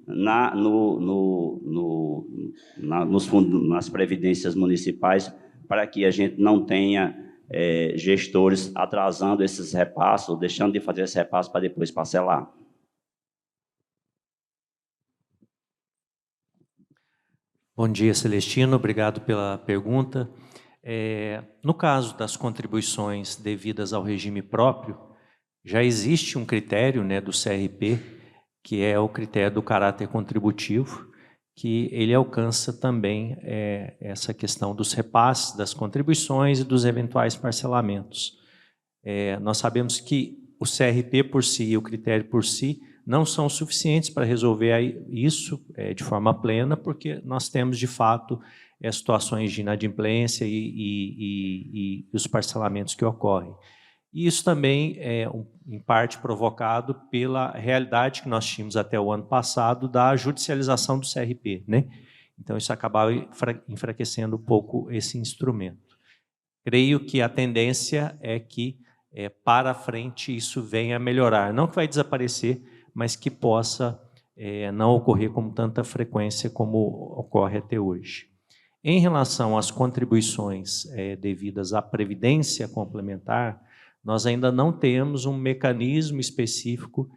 nos fundos, nas previdências municipais, para que a gente não tenha gestores atrasando esses repasses ou deixando de fazer esse repasse para depois parcelar? Bom dia, Celestino. Obrigado pela pergunta. No caso das contribuições devidas ao regime próprio, já existe um critério, né, do CRP, que é o critério do caráter contributivo, que ele alcança também essa questão dos repasses, das contribuições e dos eventuais parcelamentos. Nós sabemos que o CRP por si e o critério por si não são suficientes para resolver isso de forma plena, porque nós temos, de fato, situações de inadimplência e os parcelamentos que ocorrem. E isso também é, em parte, provocado pela realidade que nós tínhamos até o ano passado da judicialização do CRP, né? Então, isso acabava enfraquecendo um pouco esse instrumento. Creio que a tendência é que, para frente, isso venha a melhorar. Não que vai desaparecer, mas que possa não ocorrer com tanta frequência como ocorre até hoje. Em relação às contribuições devidas à previdência complementar, nós ainda não temos um mecanismo específico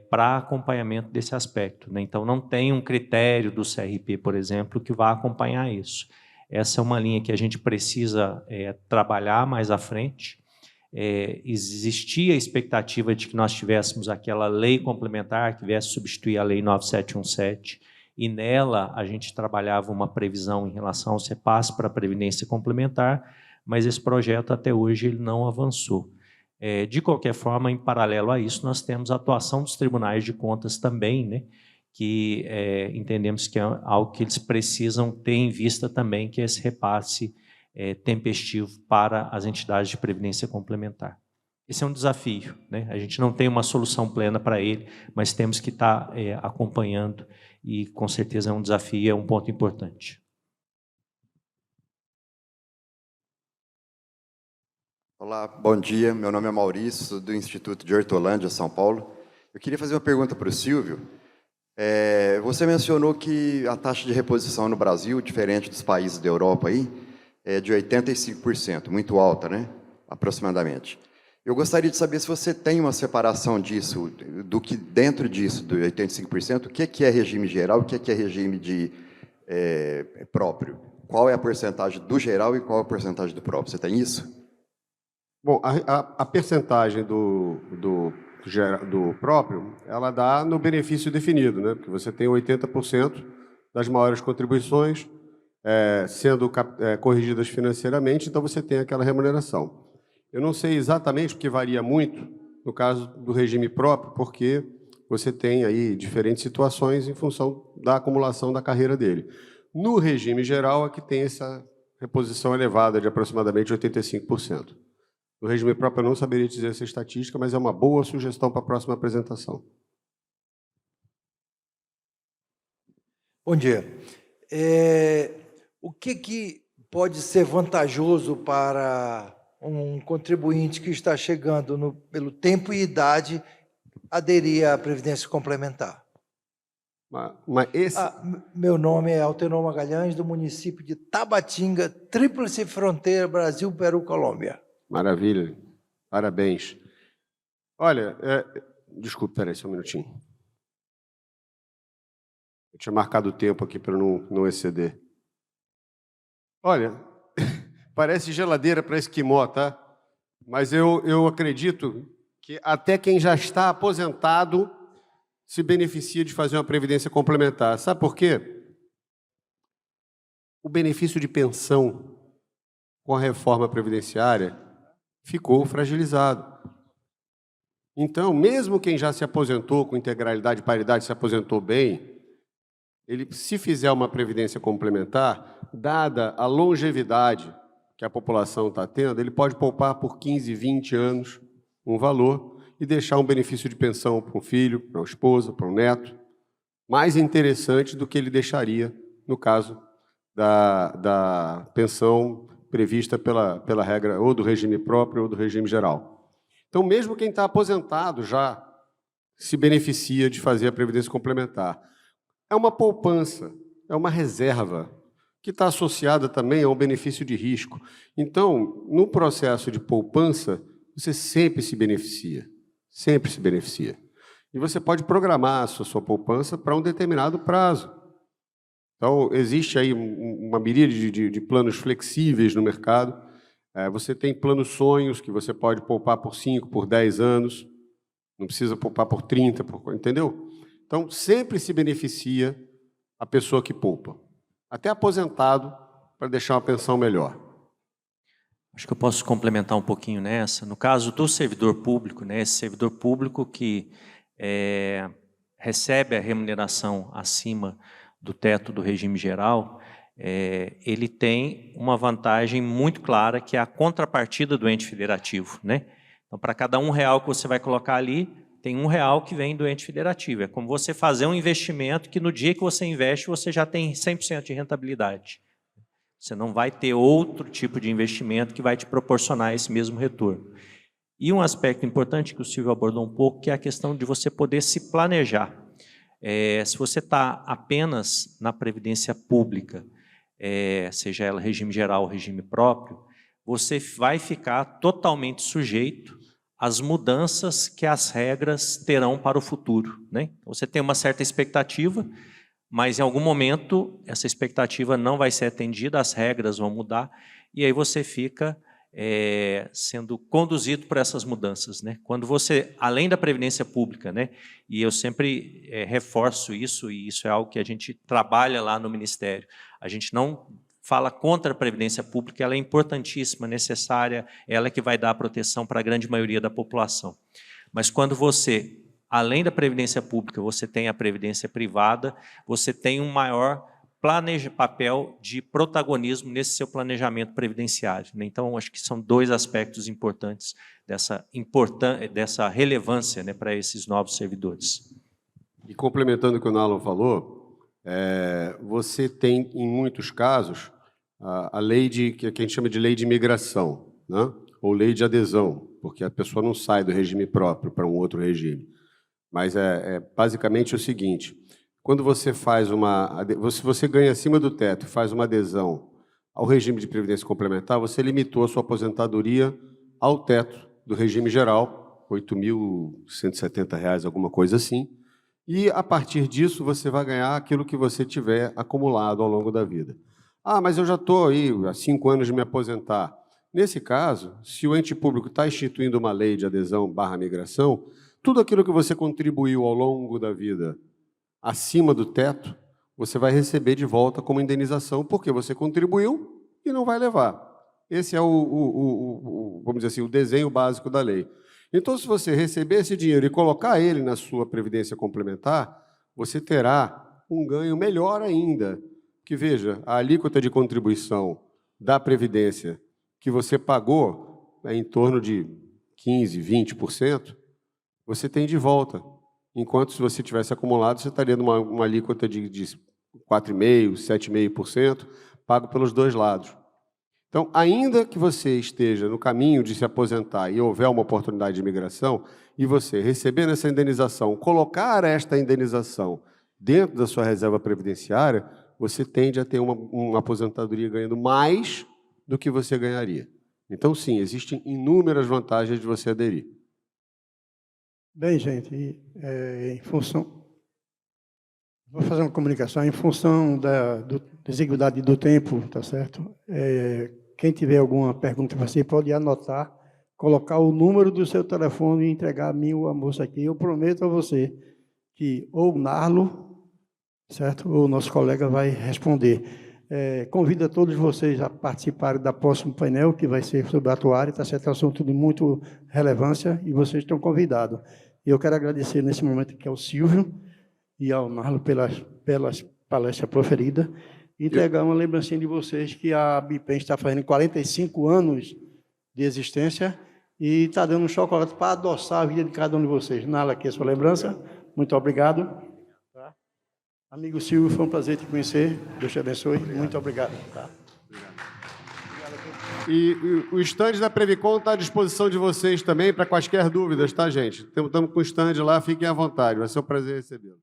para acompanhamento desse aspecto, né? Então, não tem um critério do CRP, por exemplo, que vá acompanhar isso. Essa é uma linha que a gente precisa trabalhar mais à frente. Existia a expectativa de que nós tivéssemos aquela lei complementar que viesse substituir a Lei 9717, e nela a gente trabalhava uma previsão em relação ao repasse para a Previdência Complementar, mas esse projeto até hoje ele não avançou. De qualquer forma, em paralelo a isso, nós temos a atuação dos tribunais de contas também, né, que entendemos que é algo que eles precisam ter em vista também, que é esse repasse tempestivo para as entidades de previdência complementar. Esse é um desafio, né? A gente não tem uma solução plena para ele, mas temos que estar acompanhando e, com certeza, é um desafio, é um ponto importante. Olá, bom dia. Meu nome é Maurício, do Instituto de Hortolândia, São Paulo. Eu queria fazer uma pergunta para o Silvio. Você mencionou que a taxa de reposição no Brasil, diferente dos países da Europa, aí, é de 85%, muito alta, né? Aproximadamente. Eu gostaria de saber se você tem uma separação disso, do que dentro disso, do 85%, o que é regime geral e o que é regime de próprio. Qual é a porcentagem do geral e qual é a porcentagem do próprio? Você tem isso? Bom, a percentagem do próprio, ela dá no benefício definido, né? Porque você tem 80% das maiores contribuições sendo corrigidas financeiramente, então você tem aquela remuneração. Eu não sei exatamente, porque varia muito no caso do regime próprio, porque você tem aí diferentes situações em função da acumulação da carreira dele. No regime geral, é que tem essa reposição elevada de aproximadamente 85%. No regime próprio, eu não saberia dizer essa estatística, mas é uma boa sugestão para a próxima apresentação. Bom dia. O que pode ser vantajoso para um contribuinte que está chegando pelo tempo e idade aderir à Previdência Complementar? Meu nome é Altenor Magalhães, do município de Tabatinga, Tríplice Fronteira, Brasil, Peru, Colômbia. Maravilha, parabéns. Olha, desculpe, peraí, só um minutinho. Eu tinha marcado o tempo aqui para não exceder. Olha, parece geladeira para esquimó, tá? Mas eu acredito que até quem já está aposentado se beneficia de fazer uma previdência complementar. Sabe por quê? O benefício de pensão com a reforma previdenciária ficou fragilizado. Então, mesmo quem já se aposentou com integralidade e paridade, se aposentou bem, ele, se fizer uma previdência complementar, dada a longevidade que a população está tendo, ele pode poupar por 15, 20 anos um valor e deixar um benefício de pensão para um filho, para uma esposa, para um neto, mais interessante do que ele deixaria no caso da pensão prevista pela regra ou do regime próprio ou do regime geral. Então, mesmo quem está aposentado já se beneficia de fazer a previdência complementar. É uma poupança, é uma reserva, que está associada também a um benefício de risco. Então, no processo de poupança, você sempre se beneficia, sempre se beneficia. E você pode programar a sua poupança para um determinado prazo. Então, existe aí uma miríade de planos flexíveis no mercado. Você tem planos sonhos, que você pode poupar por 5, por 10 anos, não precisa poupar por 30, entendeu? Então, sempre se beneficia a pessoa que poupa. Até aposentado, para deixar uma pensão melhor. Acho que eu posso complementar um pouquinho nessa. No caso do servidor público, né, esse servidor público que recebe a remuneração acima do teto do regime geral, ele tem uma vantagem muito clara, que é a contrapartida do ente federativo, né? Então, para cada R$1 que você vai colocar ali, tem R$1 que vem do ente federativo. É como você fazer um investimento que no dia que você investe, você já tem 100% de rentabilidade. Você não vai ter outro tipo de investimento que vai te proporcionar esse mesmo retorno. E um aspecto importante que o Silvio abordou um pouco, que é a questão de você poder se planejar. Se você está apenas na previdência pública, seja ela regime geral ou regime próprio, você vai ficar totalmente sujeito às mudanças que as regras terão para o futuro, né? Você tem uma certa expectativa, mas em algum momento essa expectativa não vai ser atendida, as regras vão mudar, e aí você fica sendo conduzido por essas mudanças, né? Quando você, além da previdência pública, né? E eu sempre reforço isso, e isso é algo que a gente trabalha lá no Ministério. A gente não fala contra a previdência pública, ela é importantíssima, necessária, ela é que vai dar a proteção para a grande maioria da população. Mas quando você, além da previdência pública, você tem a previdência privada, você tem um maior papel de protagonismo nesse seu planejamento previdenciário, né? Então, acho que são dois aspectos importantes dessa relevância, né, para esses novos servidores. E complementando o que o Nalon falou, você tem, em muitos casos, a lei que a gente chama de lei de imigração, né? Ou lei de adesão, porque a pessoa não sai do regime próprio para um outro regime. Mas basicamente o seguinte: quando você faz se você ganha acima do teto e faz uma adesão ao regime de previdência complementar, você limitou a sua aposentadoria ao teto do regime geral, R$ 8.170, alguma coisa assim, e a partir disso você vai ganhar aquilo que você tiver acumulado ao longo da vida. Ah, mas eu já estou aí há 5 anos de me aposentar. Nesse caso, se o ente público está instituindo uma lei de adesão/migração, tudo aquilo que você contribuiu ao longo da vida acima do teto, você vai receber de volta como indenização, porque você contribuiu e não vai levar. Esse é vamos dizer assim, o desenho básico da lei. Então, se você receber esse dinheiro e colocar ele na sua previdência complementar, você terá um ganho melhor ainda. Que, veja, a alíquota de contribuição da Previdência que você pagou em torno de 15%, 20%, você tem de volta. Enquanto, se você tivesse acumulado, você estaria numa alíquota de 4,5%, 7,5%, pago pelos dois lados. Então, ainda que você esteja no caminho de se aposentar e houver uma oportunidade de imigração, e você recebendo essa indenização, colocar esta indenização dentro da sua reserva previdenciária, você tende a ter uma aposentadoria ganhando mais do que você ganharia. Então, sim, existem inúmeras vantagens de você aderir. Bem, gente, em função... Vou fazer uma comunicação. Em função da desigualdade do tempo, tá certo? Quem tiver alguma pergunta, você pode anotar, colocar o número do seu telefone e entregar a mim ou a moça aqui. Eu prometo a você que ou o Narlo, certo? Ou o nosso colega vai responder. Convido a todos vocês a participarem da próximo painel, que vai ser sobre a atuária, tá certo? É um assunto de muita relevância e vocês estão convidados. E eu quero agradecer nesse momento aqui ao Silvio e ao Narlo pelas palestras proferidas, e entregar uma lembrancinha de vocês que a BIPEM está fazendo 45 anos de existência e está dando um chocolate para adoçar a vida de cada um de vocês. Narlo, aqui a sua lembrança. Muito obrigado. Tá? Amigo Silvio, foi um prazer te conhecer. Deus te abençoe. Obrigado. Muito obrigado. Tá? E o stand da Previcon está à disposição de vocês também para quasquer dúvidas, tá, gente? Estamos com o stand lá, fiquem à vontade. Vai ser um prazer recebê-lo.